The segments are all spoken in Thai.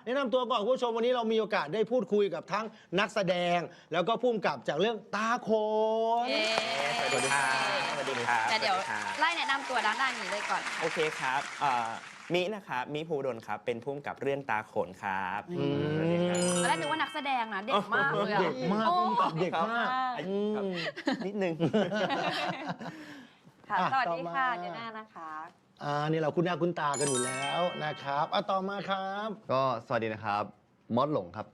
แนะนำตัวก่อนคุณผู้ชมวันนี้เรามีโอกาสได้พูดคุยกับทั้งนักแสดง แล้วก็ผู้กำกับจากเรื่องตาโขน สวัสดีครับสวัสดีครับ แต่เดี๋ยวไล่แนะนำตัวด้านนี้เลยก่อน โอเคครับมินะครับมิภูดลครับเป็นผู้กำกับเรื่องตาโขนครับสวัสดีครับ ตอนแรกนึกว่านักแสดงนะเด็กมากเลยอะ เด็กมาก โอ้ ผู้กำกับเด็กมาก ครับนิดนึง ค่ะ อ่ะ สวัสดีค่ะ ต่อมา เดียน่านะคะ นี่เราคุ้นหน้าคุ้นตากันอยู่แล้วนะครับต่อมาครับ ก็สวัสดีนะครับมอสหลงครับ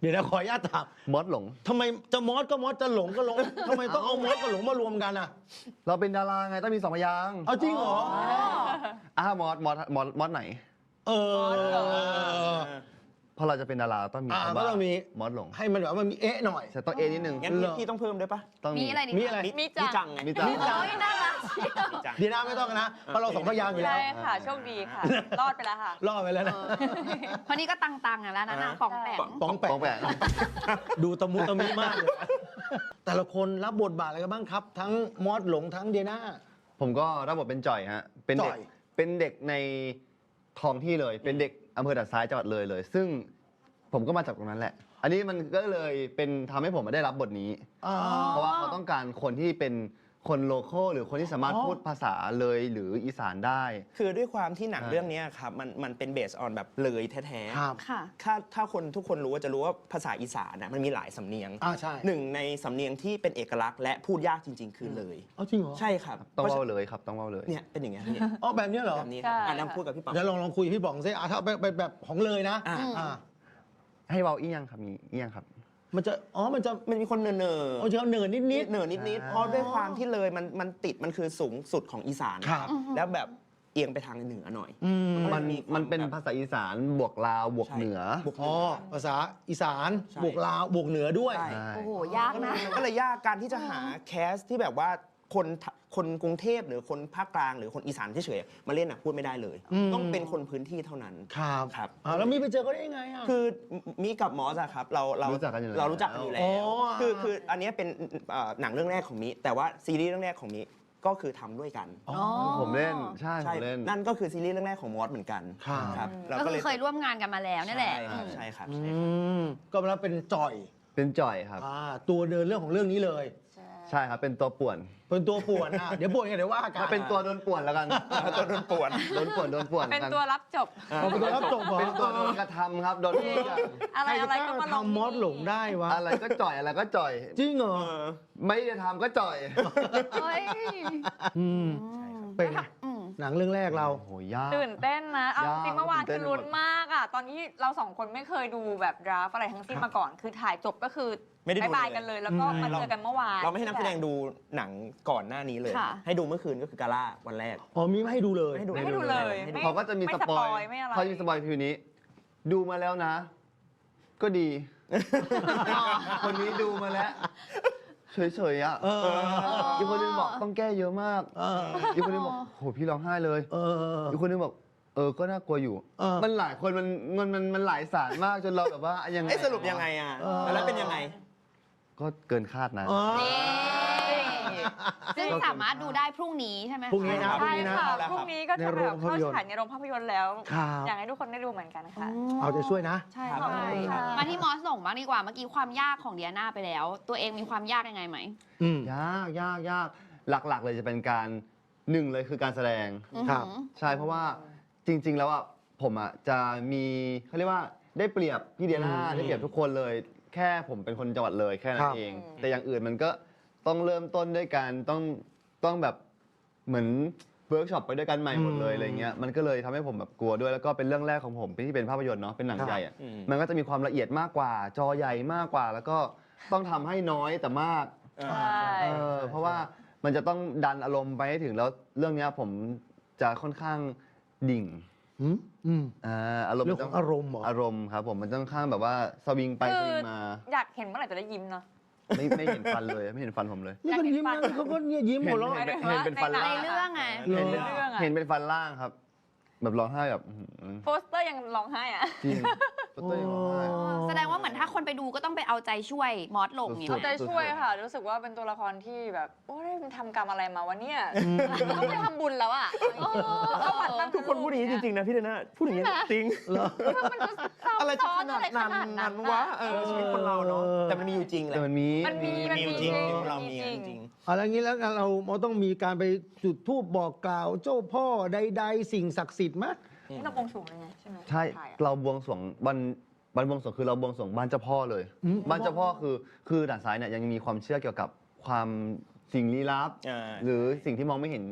เดี๋ยวนะขออนุญาตถาม มอสหลง ทำไมจะมอสก็มอสจะหลงก็หลงทำไมต้องเอามอสกับหลงมารวมกันอ่ะ เราเป็นดาราไงต้องมีสองพยางค์ เอาจริงเหรอ มอสไหน เออ เพราะเราจะเป็นดาราต้องมี ก็ คำว่า ต้องมี มอสหลง ให้มันแบบว่ามันมีเอ๊ะหน่อย จะต้องเอนิดนึง งั้นพี่ต้องเพิ่มด้วยปะ ต้อง มีอะไรดี มีอะไร มี มีจังไง มีจัง โอ้ยน่ารักเชียว มีจัง เดียวนะไม่ต้องนะเพราะเราสองพยางค์อยู่แล้ว ใช่ค่ะ โชคดีค่ะ รอดไปแล้วค่ะ รอดไปแล้วนะ เพราะนี่ก็ตังๆอ่ะแล้วนะป๋องแปง ป๋องแป ปองแปง ดูตะมุตะมิมากเลย แต่ละคนรับบทบาทอะไรกันบ้างครับ ทั้งมอสหลงทั้งเดียน่า ผมก็รับบทเป็นจ่อยฮะเป็นเด็ จ่ ก อย เป็นเด็กในท้องที่เลย เป็นเด็กอำเภอด่านซ้ายจังหวัดเลย ซึ่งผมก็มาจากตรงนั้นแหละ อันนี้มันก็เลยเป็นทำให้ผมมาได้รับบทนี้ เพราะว่าเขาต้องการคนที่เป็นคนโลคอลหรือคนที่สามารถ อ๋อ พูดภาษาเลยหรืออีสานได้ คือด้วยความที่หนัง อ่า เรื่องนี้ครับมันเป็นเบสออนแบบเลยแท้ ครับ ค่ะ ถ้าคนทุกคนรู้ว่าจะรู้ว่าภาษาอีสานนะมันมีหลายสำเนียง ใช่ หนึ่งในสำเนียงที่เป็นเอกลักษณ์และพูดยากจริง ๆ คือเลย เอาจริงเหรอ ใช่ครับ ต้อง พระ เล่า ฉะ เลยครับต้องเล่าเลย เนี่ยเป็นอย่างเงี้ยเนี่ย อ๋อแบบนี้เหรอ แบบนี้ ใช่ น้ำพูดกับพี่ป๋อง เดี๋ยวลองคุยกับพี่ป๋องซิถ้าเป็นแบบของเลยนะ อ่า อ่า ให้เบาอีหยังครับมีอีหยังครับ มันจะมันมีคนเนอ เอาเชิญเหนือนิด นิดนิดเพราะด้วยความที่เลยมันติดมันคือสูงสุดของอีสาน ครับ แล้วแบบเอียงไปทางเหนือหน่อย มันเป็นภาษาอีสานบวกลาวบวกเหนือ บวก อ๋อภาษาอีสาน ใช่ บวกลาวบวกเหนือด้วย ใช่ โอ้โห ยากนะ ก็เลยยากการที่จะหาแคสที่แบบว่าคนกรุงเทพหรือคนภาคกลางหรือคนอีสานเฉยๆมาเล่นพูดไม่ได้เลย ต้องเป็นคนพื้นที่เท่านั้น ครับ ครับ แล้วมีไปเจอเขาได้ยังไงอ่ะ คือมีกับมอสอะครับเรา รู้จักกันอยู่แล้ว เรารู้จักกันอยู่แล้ อ๋ ว อ คืออันเนี้ยเป็นหนังเรื่องแรกของมิแต่ว่าซีรีส์เรื่องแรกของมิก็คือทำด้วยกัน ผมเล่นใช่ผมเล่น นั่นก็คือซีรีส์เรื่องแรกของมอสเหมือนกัน ครับ ครับเรา ก็ ก็ คื เล อย เคยร่วมงานกันมาแล้วนี่แหละ ใช่ครับ อื ใช่ครับ มก็แล้วเป็นจ่อย เป็นจ่อยครับ ตัวเดินเรื่องของเรื่องนี้เลย ใช่ครับเป็นตัวป่วน เป็นตัวป่วนเดี๋ยวป่วนกันเดี๋ยวว่ากัน ถ้าเป็นตัวโดนป่วนแล้วกัน ตัวโดนป่วน โดนป่วน เป็น กัน ตัวรับจบ เป็นตัวรับจบเหรอ เป็นตัวโดนกระทำครับโดนทุกอย่าง อะไร ใคร อะไร จะ ก็ ก มา ล้า ลง ทำมอสหลงได้วะ อะไรก็จ่อยอะไรก็จ่อย จริงเหรอ ไม่ได้ทำก็จ่อย เฮ้ย เป็นไงหนังเรื่องแรกเรา โอ้โหยาก ตื่นเต้นนะเอา ยาก จริงเมื่อวาน ตื่นเต้ คื น อลุ้น หมด มากอ่ะ ตอนนี้เราสองคนไม่เคยดูแบบดราฟอะไรทั้งสิ้นมาก่อน คือถ่ายจบก็คือ ไม่ได้ดู บาย เลย กันเลย แล้วก็มาเจอกันเมื่อวาน เราไม่ให้นักแสดงดูหนังก่อนหน้านี้เลย ค่ะ ให้ดูเมื่อคืนก็คือกาล่าวันแรก อ๋อมีไม่ให้ดูเลย ไม่ให้ดู ไม่ให้ดูเลย ไม่ดู เขาก็จะมี ไม่ สปอย ไม่อะไร เขาจะมีสปอยพิวนี้ ดูมาแล้วนะ ก็ดี คนนี้ดูมาแล้ว เฉยๆอ่ะอีกคนนึงบอกต้องแก้เยอะมากอีกคนนึงบอกโหพี่ร้องไห้เลยอีกคนนึงบอกก็น่ากลัวอยู่ มันหลายคนมันหลายสารมากจนเราแบบว่ายังไง สรุปยังไงอ่ะแล้วเป็นยังไง ก็เกินคาดนะ ซึ่งสามารถดูได้พรุ่งนี้ใช่ไหมคะ พรุ่งนี้นะ ใช่ค่ะ แล้วครับ พรุ่งนี้ก็จะ ในโร แบบ งภา เข้า พยนตร์ ฉายในโรงภาพยนตร์แล้ว ครับ อยากให้ทุกคนได้ดูเหมือนกันค่ะ เอาใจช่วยนะ ใช่ ครับ ค่ะมาที่มอสหลงบ้างดีกว่า เมื่อกี้ความยากของเดียน่าไปแล้ว ตัวเองมีความยากยังไงไหม ยากหลักๆเลยจะเป็นการหนึ่งเลยคือการแสดง ครับ ใช่เพราะว่าจริง ๆ แล้วอ่ะผมอ่ะจะมีเขาเรียกว่าได้เปรียบพี่เดียน่าได้เปรียบทุกคนเลย แค่ผมเป็นคนจังหวัดเลยแค่นั้นเอง แต่อย่างอื่นมันก็ต้องเริ่มต้นด้วยการต้องแบบเหมือนเวิร์กช็อปไปด้วยกันใหม่หมดเลยอะไรเงี้ยมันก็เลยทำให้ผมแบบกลัวด้วยแล้วก็เป็นเรื่องแรกของผมที่เป็นภาพยนตร์เนาะเป็นหนังใหญ่อ่ะมันก็จะมีความละเอียดมากกว่า จอใหญ่มากกว่า แล้วก็ต้องทำให้น้อยแต่มาก ใช่ เพราะว่ามันจะต้องดันอารมณ์ไปให้ถึงแล้วเรื่องเนี้ยผมจะค่อนข้างดิ่งอารมณ์ เรื่องของอารมณ์เหรอ อารมณ์ครับผมมันต้องข้างแบบว่าสวิงไปสวิงมา อยากเห็นเมื่อไหร่จะได้ยิ้มเนาะ ไม่เห็นฟันเลยไม่เห็นฟันผมเลย นี่ก็ยิ้มนะเขาก็เนี่ยยิ้มหัวเราะ เห็นเป็นฟัน ใน ล่าง เรื่องไง เห็น เรื่องอะ เห็นเป็นฟันล่างครับ แบบร้องไห้แบบ โปสเตอร์ยังร้องไห้อ่ะ จริงโปสเตอร์ยังร้องไห้ แสดงว่าเหมือนถ้าคนไปดูก็ต้องไปเอาใจช่วยมอสหลงอย่าง สุ เอา นี้ ใจช่วยค่ะ รู้สึกว่าเป็นตัวละครที่แบบโอ้ยมันทำกรรมอะไรมาวะเนี่ยต้องไปทำบุญแล้วอ่ะเข้าวัดตั้ง ทุกคนพูดอย่างนี้จริงๆนะพี่เดน่าพูดอย่างนี้จริง เหรอ มันก็เศร้า อะไรจะขนาดนั้นวะชีวิตคนเราเนาะแต่มันมีอยู่จริงแหละ แต่มันมี มันมี มีอยู่จริงคนเรามี จริง จริง อะไรงี้แล้วเราต้องมีการไปจุดธูปบอกกล่าวเจ้าพ่อใดๆสิ่งศักดิ์สิทธิ์ไหม นี่เราบวงสรวงเลยไงใช่ไหม ใช่ ไทยอะ เราบวงสรวงวันบวงสรวงคือเราบวงสรวงบ้านเจ้าพ่อเลย บ้านเจ้าพ่อคือด่านซ้ายเนี่ยยังมีความเชื่อเกี่ยวกับความสิ่งลี้ลับ หรือสิ่งที่มองไม่เห็น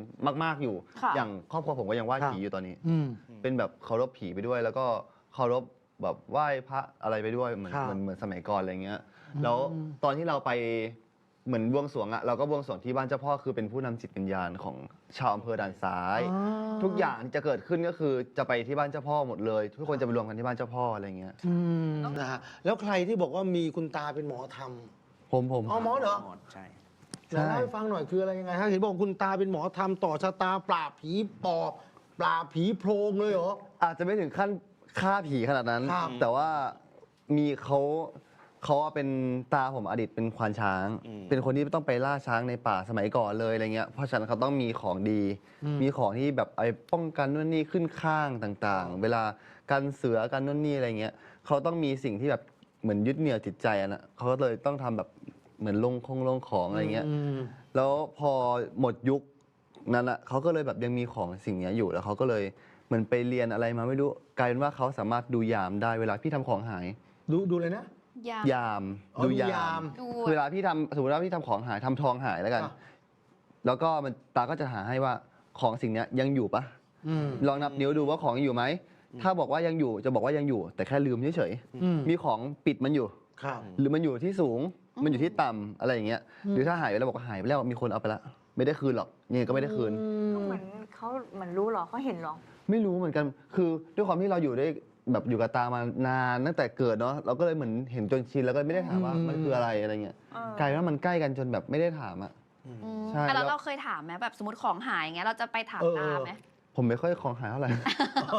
มากๆอยู่ ค่ะ อย่างครอบครัวผมก็ยังไหว้ ครับ ผีอยู่ตอนนี้ อืม เป็นแบบเคารพผีไปด้วย แล้วก็เคารพแบบไหว้พระอะไรไปด้วยเหมือน ครับ เหมือนสมัยก่อนอะไรเงี้ยแล้วตอนที่เราไปเหมือนบวงสรวงอะเราก็บวงสรวงที่บ้านเจ้าพ่อคือเป็นผู้นำจิตวิญญาณของชาวอำเภอด่านซ้าย อ๋อ ทุกอย่างจะเกิดขึ้นก็คือจะไปที่บ้านเจ้าพ่อหมดเลย ทุกคนจะไปรวมกันที่บ้านเจ้าพ่ออะไรเงี้ย นะฮะแล้วใครที่บอกว่ามีคุณตาเป็นหมอธรรม ผม อ๋อหมอเหรอ ใช่ เดี๋ยวเล่าให้ฟังหน่อยคืออะไรยังไงฮะเห็นบอกคุณตาเป็นหมอธรรมต่อชะตาปราบผีปอบปราบผีโพรงเลยเหรอ อาจจะไม่ถึงขั้นฆ่าผีขนาดนั้น ครับ แต่ว่ามีเขาเป็นตาผมอดีตเป็นควานช้าง เป็นคนที่ต้องไปล่าช้างในป่าสมัยก่อนเลยอะไรเงี้ยเพราะฉะนั้นเขาต้องมีของดี มีของที่แบบไอ้ป้องกันนู่นนี่ขึ้นข้างต่างๆ เวลากันเสือกันนู่นนี่อะไรเงี้ยเขาต้องมีสิ่งที่แบบเหมือนยึดเหนี่ยวจิตใจอะนะเขาก็เลยต้องทำแบบเหมือนลงของอะไรเงี้ย แล้วพอหมดยุคนั้นอ่ะเขาก็เลยแบบยังมีของสิ่งเนี้ยอยู่แล้วเขาก็เลยเหมือนไปเรียนอะไรมาไม่รู้กลายเป็นว่าเขาสามารถดูยามได้เวลาพี่ทำของหาย ดูเลยนะ ยาม ยาม อ๋อ ดู ดูยาย าม ม ดู เวลาพี่ทำสมมติว่าพี่ทำของหายทำทองหายแล้วกัน อ่ะ แล้วก็มันตาก็จะหาให้ว่าของสิ่งเนี้ยยังอยู่ปะ อืม ลองนับนิ้วดูว่าของยังอยู่ไหมถ้าบอกว่ายังอยู่จะบอกว่ายังอยู่ แต่แค่ลืมเฉย อืม ๆมีของปิดมันอยู่ ครับ หรือมันอยู่ที่สูงมันอยู่ที่ต่ำอะไรอย่างเงี้ยหรือถ้าหายไปแล้วบอกว่าหายไปแล้วมีคนเอาไปละไม่ได้คืนหรอกยังไงก็ไม่ได้คืน เหมือนเขาเหมือนรู้เหรอเขาเห็นเหรอ ไม่รู้เหมือนกัน คือด้วยความที่เราอยู่ได้แบบอยู่กับตามานานตั้งแต่เกิดเนาะ เราก็เลยเหมือนเห็นจนชินแล้วก็ไม่ได้ถามว่ามันคืออะไรอะไรเงี้ย เออ กลายเป็นว่ามันใกล้กันจนแบบไม่ได้ถามอะ ใช่ แล้ว แล้ว เราเคยถามไหมแบบสมมติของหายอย่างเงี้ยเราจะไปถามตาไหม ผมไม่ค่อยของหายเท่าไหร่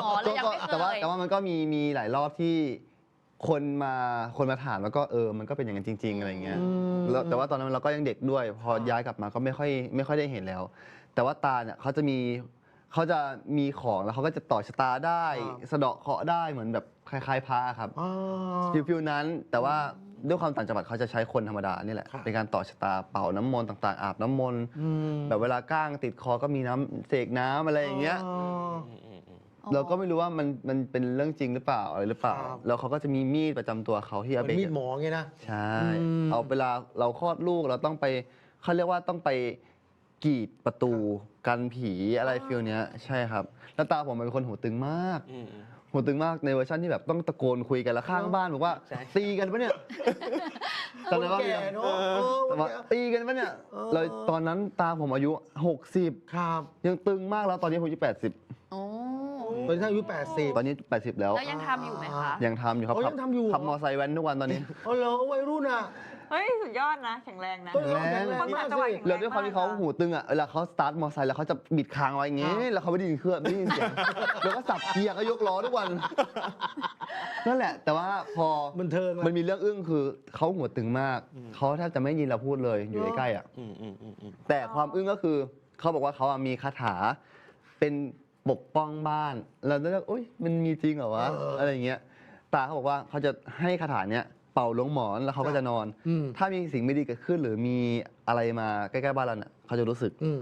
อ๋อเรายังไม่เค แต่ว่าย แต่ว่ามันก็มีหลายรอบที่คนมาถามแล้วก็มันก็เป็นอย่างนั้นจริง ๆอะไรเงี้ยแล้วแต่ว่าตอนนั้นเราก็ยังเด็กด้วย พอย้ายกลับมาก็ไม่ค่อยได้เห็นแล้ว แต่ว่าตาเนี่ยเขาจะมีของแล้วเขาก็จะต่อชะตาได้ ครับ สะเดาะเคราะห์ได้เหมือนแบบคล้ายๆพระครับ อ๋อ ฟิลนั้นแต่ว่าด้วยความต่างจังหวัดเขาจะใช้คนธรรมดานี่แหละ ครับ เป็นการต่อชะตาเป่าน้ำมนต์ต่างๆ อาบน้ำมนต์ อืม แบบเวลาก้างติดคอก็มีน้ำเสกน้ำอะไรอย่างเงี้ย อ๋อ เราก็ไม่รู้ว่ามันเป็นเรื่องจริงหรือเปล่าอะไรหรือเปล่า ครับ แล้วเขาก็จะมีมีดประจำตัวเขาที่ เห เอา มื ไป อนมีดหมอไงนะ ใช่ อืม เอาเวลาเราคลอดลูกเราต้องไปเขาเรียกว่าต้องไปกรีดประตูกันผีอะไรฟิลเนี้ยใช่ครับแล้วตาผมเป็นคนหูตึงมาก หูตึงมากในเวอร์ชันที่แบบต้องตะโกนคุยกันแล้วข้างบ้านบอกว่า ใช่ ตีกันปะเนี่ยตอนนั้นว่า แก่เนอะ แต่ว่าตีกันปะเนี่ยเลยตอนนั้นตาผมอายุ 60 ครับ ยังตึงมากแล้วตอนนี้ผมอายุ80 โอ้ เป็นท่านอายุ80 ตอนนี้ 80 แล้ว แล้วยังทำอยู่ไหมคะ ยังทำอยู่ครับ อ๋อยังทำอยู่ ขับมอไซค์แว้นทุกวันตอนนี้ อ๋อเหรอวัยรุ่นอ่ะ เฮ้ย สุดยอดนะ แข็งแรงนะ ต้นเขา แข็ แข็ ง ง แร แรง งมาก จังหวะ สิ แข็งแรง แล้วด้วยความที่เขาหูตึงอ่ะเวลาเขาสตาร์ทมอไซค์แล้วเขาจะบิดค้างไว้อย่างงี้ ครับ แล้วเขาไม่ได้ยินเครื่องไม่ได้ยินเสียง แล้วก็สับเกียร์ก็ยกล้อทุกวัน นั่นแหละ แต่ว่าพอ บันเทิงอะ มันมีเรื่องอึ้งคือเขาหัวตึงมาก เขาแทบจะไม่ยินเราพูดเลยอยู่ใกล้ๆอ่ะ แต่ความอึ้งก็คือเขาบอกว่าเขาอะมีคาถาเป็นปกป้องบ้าน เราก็โอ๊ยมันมีจริงเหรอวะอะไรอย่างเงี้ยตาเขาบอกว่าเขาจะให้คาถาเนี้ยเป่าลงหมอนแล้วเขาก็จะนอน อืม ถ้ามีสิ่งไม่ดีเกิดขึ้นหรือมีอะไรมาใกล้ๆบ้านเราเนี่ยเขาจะรู้สึก อืม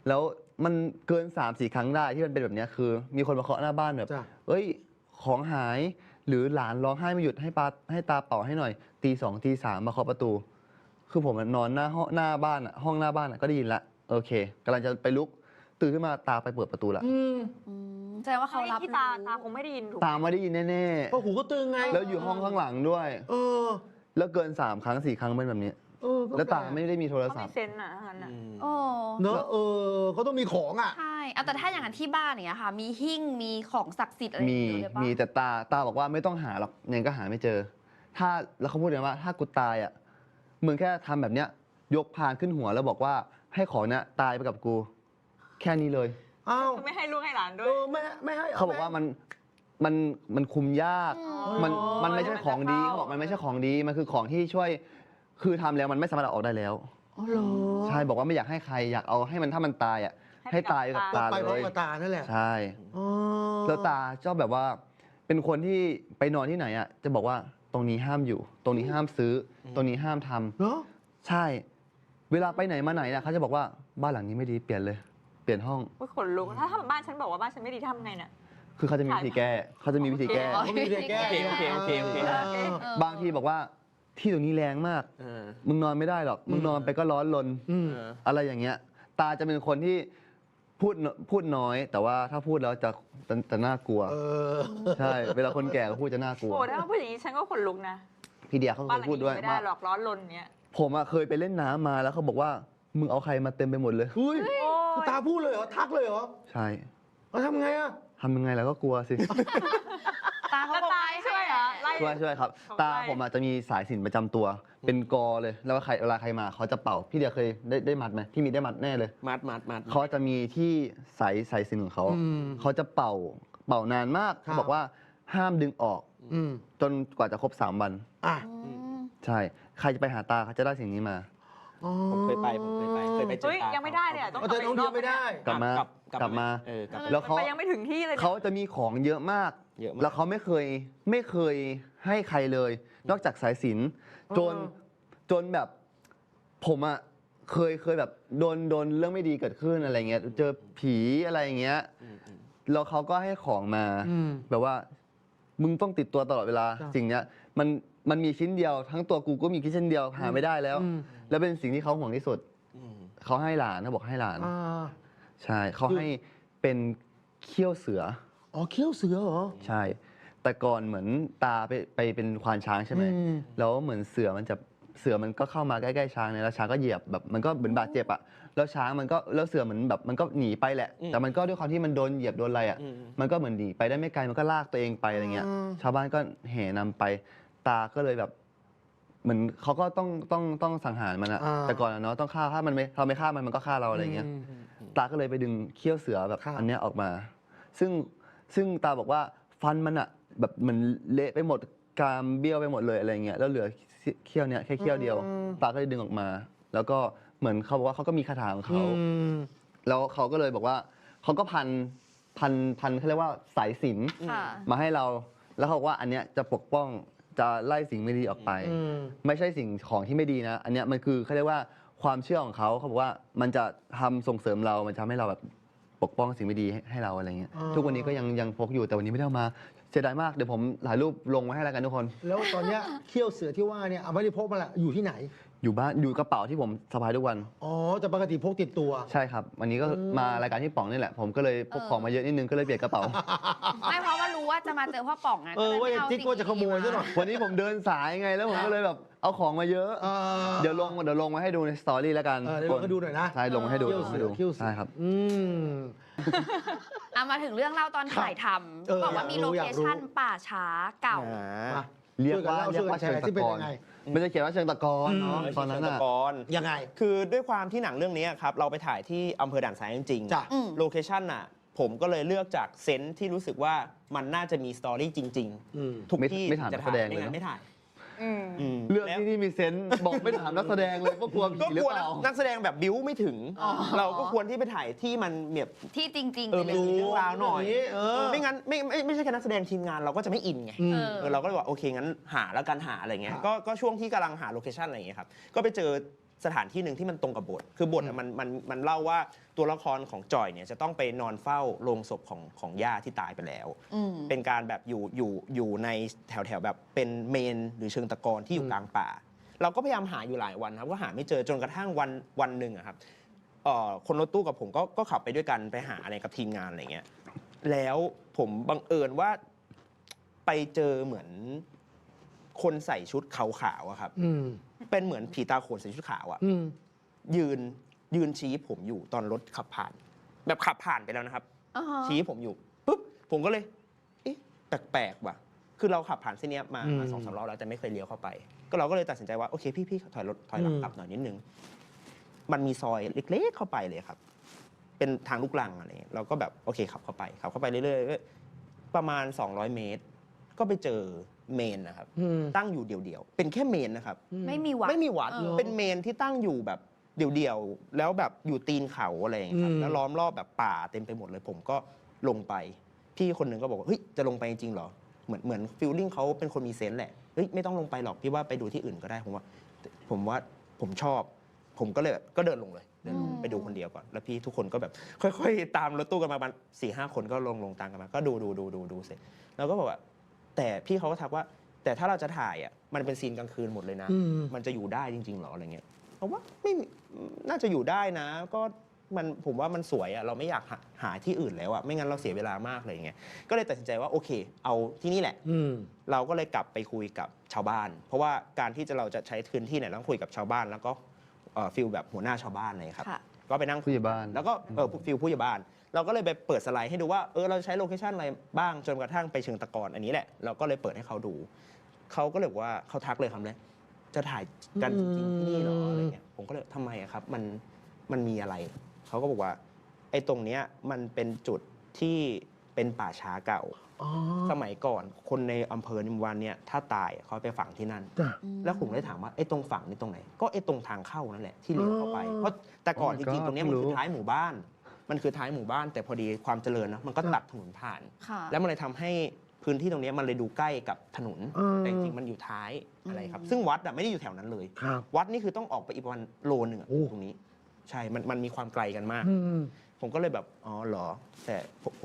แล้วมันเกิน 3-4 ครั้งได้ที่มันเป็นแบบเนี้ยคือ มีคนมาเคาะหน้าบ้านแบบ จ้ะ เอ้ยของหายหรือหลานร้องไห้ไม่หยุดให้ตาเป่าให้หน่อยตี 2ตี 3มาเคาะประตู คือผมนอนหน้าห้องบ้านอะห้องหน้าบ้านอะก็ได้ยินละโอเคกำลังจะไปลุกตื่นขึ้นมาตาไปเปิดประตูละ อืม แสดงว่าเขารับ ที่ รู้ ตาคงไม่ได้ยินถูก ตามไม่ได้ยินแน่ เพราะหูก็ตึงไง ๆแล้วอยู่ห้องข้างหลังด้วย เออ แล้วเกิน 3 ครั้ง 4 ครั้งเป็นแบบนี้ ก็ แล้วตาไม่ได้มีโทร เขา ศั มี พท์ เซนส์อ่ะงั้นอ่ะ โอ้ เนอะเขาต้องมีของอ่ะ ใช่เอาแต่ถ้าอย่างนั้นที่บ้านอย่างเงี้ยค่ะ มีหิ้งมีของศักดิ์สิทธิ์อะไรอย่าง มี เงี้ยเลยปะ มีแต่ตาบอกว่าไม่ต้องหาหรอกยังก็หาไม่เจอ ถ้าแล้วเขาพูดเลยว่าถ้ากูตายอ่ะมึงแค่ทำแบบเนี้ยยกพานขึ้นหัวแล้วบอกว่าให้ของเนี้ยตายไปกับกู แค่นี้เลย อ้าว ไม่ให้ลูกให้หลานด้ว เอย อไม่ให้ เขาบอกว่ามันคุมยาก มันไม่ใช่ของดีเขาบอกมันไม่ใช่ของดีมันคือของที่ช่วยคือทำแล้วมันไม่สามารถเอาออกได้แล้ว อ๋อเหรอ ใช่บอกว่าไม่อยากให้ใครอยากเอาให้มันถ้ามันตายอ่ะให้ตายไปกับ ก็ ตา ไปพ เล ร้อม ย กับตานั่นแหละ ใช่ อ๋อ แล้วตาชอบแบบว่า เป็นคนที่ไปนอนที่ไหนอ่ะจะบอกว่าตรงนี้ห้ามอยู่ ตรงนี้ห้ามซื้อ ตรงนี้ห้ามทำ เนาะ ใช่ เวลาไปไหนมาไหนนะเขาจะบอกว่าบ้านหลังนี้ไม่ดีเปลี่ยนเลย เปลี่ยนห้อง โอ้ยขนลุกถ้าบ้านฉันบอกว่าบ้านฉันไม่ดีทำไงเนี่ย คือเขาจะมีวิธีแก้เขาจะมีวิธีแก้ เขามีวิธีแก้ โอเคโอเคโอเค บางทีบอกว่าที่ตรงนี้แรงมาก มึงนอนไม่ได้หรอก มึงนอนไปก็ร้อนรน อืม อะไรอย่างเงี้ย ตาจะเป็นคนที่พูดน้อย แต่ว่าถ้าพูดแล้วจะน่ากลัว ใช่ เวลาคนแก่ก็พูดจะน่ากลัว โอ้ถ้าพูดอย่างนี้ฉันก็ขนลุกนะ พี่เดียเขา บ้า เคน ห ย ลัง พูด นี้ ด้วย ไม่ได้ ว่า หรอกร้อนรนเนี้ย ผมอะเคยไปเล่นน้ำมาแล้วเขาบอกว่ามึงเอาใครมาเต็มไปหมดเลย อุ้ยคุณตาพูดเลยเหรอทักเลยเหรอ ใช่ เราทำไงอะ ทำยังไงแล้วก็กลัวสิ ตาเขาบอก ตายช่วยเหรอไล่ ช่วยครับ ของ ตา ไล่ ผมอาจจะมีสายสิญจนประจำตัว เป็นกอเลย แล้วเวลาใครมาเขาจะเป่า พี่เดียเคยได้มัดไหมพี่มีได้มัดแน่เลย มัด เขาจะมีที่สายสิญจนของเขา เขาจะเป่านานมาก ครับ เขาบอกว่าห้ามดึงออก อืม จนกว่าจะครบ3 วัน อ่ะ ใช่ ใครจะไปหาตาเขาจะได้สิ่งนี้มา ผมเคยไปเคยไปเจอ เฮ้ย ตา ยังไม่ได้เลยอะต้อง เอาแต่น้องเดียวไม่ได้ กลับมาก ลับมา แล้ แล้ว ว เขา เขา ยังไม่ถึงที่เลย เขาจะมีของเยอะมาก เยอะมาก แล้วเขาไม่เคยให้ใครเลย นอกจากสายสิญจนจนแบบผมอะเคยแบบโดนเรื่องไม่ดีเกิดขึ้นอะไรเงี้ย เจอผีอะไรอย่างเงี้ย แล้วเขาก็ให้ของมา อืม แบบว่า มึงต้องติดตัวตลอดเวลา ครับ สิ่งเนี้ยมันมีชิ้นเดียว ทั้งตัวกูก็มีแค่ชิ้นเดียวหาไม่ได้แล้ว อืม แล้วเป็นสิ่งที่เขาห่วงที่สุด เขาให้หลานเขาบอกให้หลาน อ่า ใช่เขาให้เป็นเขี้ยวเสือ อ๋อเขี้ยวเสือเหรอ ใช่ แต่ก่อนเหมือนตาไปเป็นควานช้างใช่ไหม อืม แล้วเหมือนเสือมันก็เข้ามาใกล้ๆช้างเนี่ยแล้วช้างก็เหยียบแบบมันก็เหมือนบาดเจ็บอะแล้วช้างแล้วเสือเหมือนแบบมันก็หนีไปแหละ แต่มันก็ด้วยความที่มันโดนเหยียบโดนอะไรอะมันก็เหมือนหนีไปได้ไม่ไกลมันก็ลากตัวเองไปอะไรเงี้ย ชาวบ้านก็แห่นำไป ตาก็เลยแบบ เหมือนเขาก็ต้องสังหารมันอะ อ่า แต่ก่อนอะเนาะต้องฆ่าถ้าเราไม่ฆ่ามันก็ฆ่าเราอะไรเงี้ย ตาก็เลยไปดึงเขี้ยวเสือแบบ ครับ อันเนี้ยออกมา ซึ่งตาบอกว่าฟันมันอะแบบเหมือนเละไปหมดกรามเบี้ยวไปหมดเลยอะไรเงี้ยแล้วเหลือเขี้ยวเนี้ยแค่เขี้ยวเดียว ตาก็เลยดึงออกมา แล้วก็เหมือนเขาบอกว่าเขาก็มีคาถาของเขา แล้วเขาก็เลยบอกว่าเขาก็พันเขาเรียกว่าสายสิญจน์ ค่ะ มาให้เรา แล้วเขาบอกว่าอันเนี้ยจะปกป้องจะไล่สิ่งไม่ดีออกไป ไม่ใช่สิ่งของที่ไม่ดีนะ อันเนี้ยมันคือเขาเรียกว่าความเชื่อของเขาเขาบอกว่ามันจะทำส่งเสริมเรา มันจะทำให้เราแบบปกป้องสิ่งไม่ดีให้เราอะไรเงี้ย อ๋อ ทุกวันนี้ก็ยังพกอยู่แต่วันนี้ไม่ได้เอามาเสียดายมากเดี๋ยวผมถ่ายรูปลงไว้ให้แล้วกันทุกคน แล้วตอนเนี้ยเขี้ยวเสือที่ว่าเนี่ยเอาไม่ได้พกมาละอยู่ที่ไหน อยู่บ้านอยู่กระเป๋าที่ผมสะพายทุกวัน อ๋อแต่ปกติพกติดตัว ใช่ครับ วันนี้ก็มารายการที่ป๋องนี่แหละ ผมก็เลยพกของมาเยอะนิดนึงก็เลยเปลี่ยนกระเป๋า ไม่เพราะว่ารู้ว่าจะมาเจอพ่อป๋องไง ว่าจะจิ๊กว่าจะขโมยซะหน่อย วันนี้ผมเดินสายไงแล้วผมก็เลยแบบเอาของมาเยอะ เดี๋ยวลงมาให้ดูในสตอรี่แล้วกัน เดี๋ยวลงให้ดูหน่อยนะ ใช่ลงมาให้ดู เขี้ยว ลง เสื ให้ อ ดู เขี้ยวเสือ ใช่ครับ อ่ะมาถึงเรื่องเล่าตอนถ่ายท เออ ำบอกว่ามี อยากรู้ โลเคชั่น อยากรู้ ป่าช้าเก่า มา เรียกว่า ช่วยกันเล่า เชิง ช่วยกันแชร์ ตะ ที่เป็น กอ ยั น งไง มันจะเขียนว่าเชิงตะกอนเนาะตอนนั้น เชิง อ่ะ ตะกอน ยังไง คือด้วยความที่หนังเรื่องนี้ครับเราไปถ่ายที่อำเภอด่านซ้ายจริง จ้ะ อืม โลเคชั่นน่ะผมก็เลยเลือกจากเซนส์ที่รู้สึกว่ามันน่าจะมีสตอรี่จริง อืม ๆ ทุกที่ ไม่ถาม จะ นัก ถ่า แส ย ดงเลย ไม่งั้น เนอะ ไม่ถ่าย อืม อืม เรื่อง แล้ว ที่นี่มีเซนส์บอกไม่ถามนักแสดงเลยก็กลัว ก็ ผีหรื ก อ ลัว เปล่า นักแสดงแบบบิ้วไม่ถึง เราก็ควรที่ไปถ่ายที่มันแบบ ที่จริงๆ มีเรื่องราวหน่อย เออ ไม่งั้นไม่ใช่แค่นักแสดงทีมงานเราก็จะไม่อินไง อืม เราก็เลยบอกโอเคงั้นหาแล้วกันหาอะไรเงี้ยก็ช่วงที่กำลังหาโลเคชั่นอะไรเงี้ยครับก็ไปเจอสถานที่หนึ่งที่มันตรงกับบทคือบทอะมันเล่าว่าตัวละครของจอยเนี่ยจะต้องไปนอนเฝ้าโลงศพของย่าที่ตายไปแล้ว อืม เป็นการแบบอยู่ในแถวแบบเป็นเมนหรือเชิงตะกอนที่อยู่กลางป่า เราก็พยายามหาอยู่หลายวันครับก็หาไม่เจอจนกระทั่งวันหนึ่งอะครับคนรถตู้กับผมก็ขับไปด้วยกันไปหาอะไรกับทีมงานอะไรเงี้ยแล้วผมบังเอิญว่าไปเจอเหมือนคนใส่ชุดขาวๆอะครับ อืม เป็นเหมือนผีตาโขนใส่ชุดขาวอะ อืม ยืนชี้ผมอยู่ตอนรถขับผ่าน แบบขับผ่านไปแล้วนะครับ อ่าฮะ ชี้ผมอยู่ปุ๊บผมก็เลย เอ๊ะแปลกๆว่ะ คือเราขับผ่านเส้นเนี้ยมา 2-3 รอบแล้วแต่ไม่เคยเลี้ยวเข้าไป ก็เราก็เลยตัดสินใจว่าโอเคพี่ถอยหลังกลับหน่อยนิดนึง มันมีซอยเล็กๆเข้าไปเลยครับ เป็นทางลูกรังอะไรเงี้ยเราก็แบบโอเคขับเข้าไปเรื่อยๆประมาณ200 เมตร ก็ไปเจอเมนนะครับ อืม ตั้งอยู่เดี่ยวๆเป็นแค่เมนนะครับ ไม่มีวัด ไม่มีวัด เออ เป็นเมนที่ตั้งอยู่แบบเดี่ยวๆ แล้วแบบอยู่ตีนเขาอะไรอย่างเงี้ยครับ แล้วล้อมรอบแบบป่าเต็มไปหมดเลย ผมก็ลงไป พี่คนหนึ่งก็บอกว่าเฮ้ยจะลงไปจริงๆเหรอ เหมือนฟีลลิ่งเขาเป็นคนมีเซนส์แหละเฮ้ยไม่ต้องลงไปหรอกพี่ว่าไปดูที่อื่นก็ได้ผมว่าผมชอบ ผมก็เลยก็เดินลงเลยเดินลงไปดูคนเดียวก่อนแล้วพี่ทุกคนก็แบบค่อยๆตามรถตู้กันมาประมาณ4-5 คนก็ลงตามกันมาก็ดูเสร็จแล้วก็บอกว่าแต่พี่เขาก็ทักว่าแต่ถ้าเราจะถ่ายอ่ะมันเป็นซีนกลางคืนหมดเลยนะ มันจะอยู่ได้จริงๆหรออะไรเงี้ยผมว่าไม่น่าจะอยู่ได้นะก็ผมว่ามันสวยอ่ะเราไม่อยากหาที่อื่นแล้วอ่ะไม่งั้นเราเสียเวลามากเลยอย่างเงี้ยก็เลยตัดสินใจว่าโอเคเอาที่นี่แหละเราก็เลยกลับไปคุยกับชาวบ้าน เพราะว่าการที่เราจะใช้พื้นที่เนี่ยต้องคุยกับชาวบ้านแล้วก็ฟิลแบบหัวหน้าชาวบ้านเลยครับ ค่ะ ก็ไปนั่ง ผู้ใหญ่บ้าน แล้วก็ฟิลผู้ใหญ่บ้าน เราก็เลยไปเปิดสไลด์ให้ดูว่าเราใช้โลเคชันอะไรบ้างจนกระทั่งไปเชิงตะกอนอันนี้แหละเราก็เลยเปิดให้เขาดูเขาก็เลยบอกว่าเขาทักเลยคำแรกจะถ่ายกันจริงๆที่นี่เหรออะไรเงี้ยผมก็เลยทำไมอะครับมันมีอะไรเขาก็บอกว่าไอ้ตรงเนี้ยมันเป็นจุดที่เป็นป่าช้าเก่าสมัยก่อนคนในอำเภอนิมวันเนี่ยถ้าตายเขาไปฝังที่นั่น แล้วผมเลยถามว่าไอ้ตรงฝั่งนี่ตรงไหนก็ไอ้ตรงทางเข้านั่นแหละที่เลี้ยวเข้าไปเพราะแต่ก่อนจริงๆตรงเนี้ยมันคือท้ายหมู่บ้าน มันคือท้ายหมู่บ้าน แต่พอดีความเจริญนะมันก็ตัดถนนผ่าน ค่ะ แล้วมันเลยทำให้พื้นที่ตรงเนี้ยมันเลยดูใกล้กับถนนแต่จริงๆมันอยู่ท้ายอะไรครับ ซึ่งวัดอะไม่ได้อยู่แถวนั้นเลย ครับ วัดนี่คือต้องออกไปอีกประมาณโลนึงอะ โอ้ ตรงนี้ ใช่มันมีความไกลกันมาก ผมก็เลยแบบอ๋อเหรอแต่ผ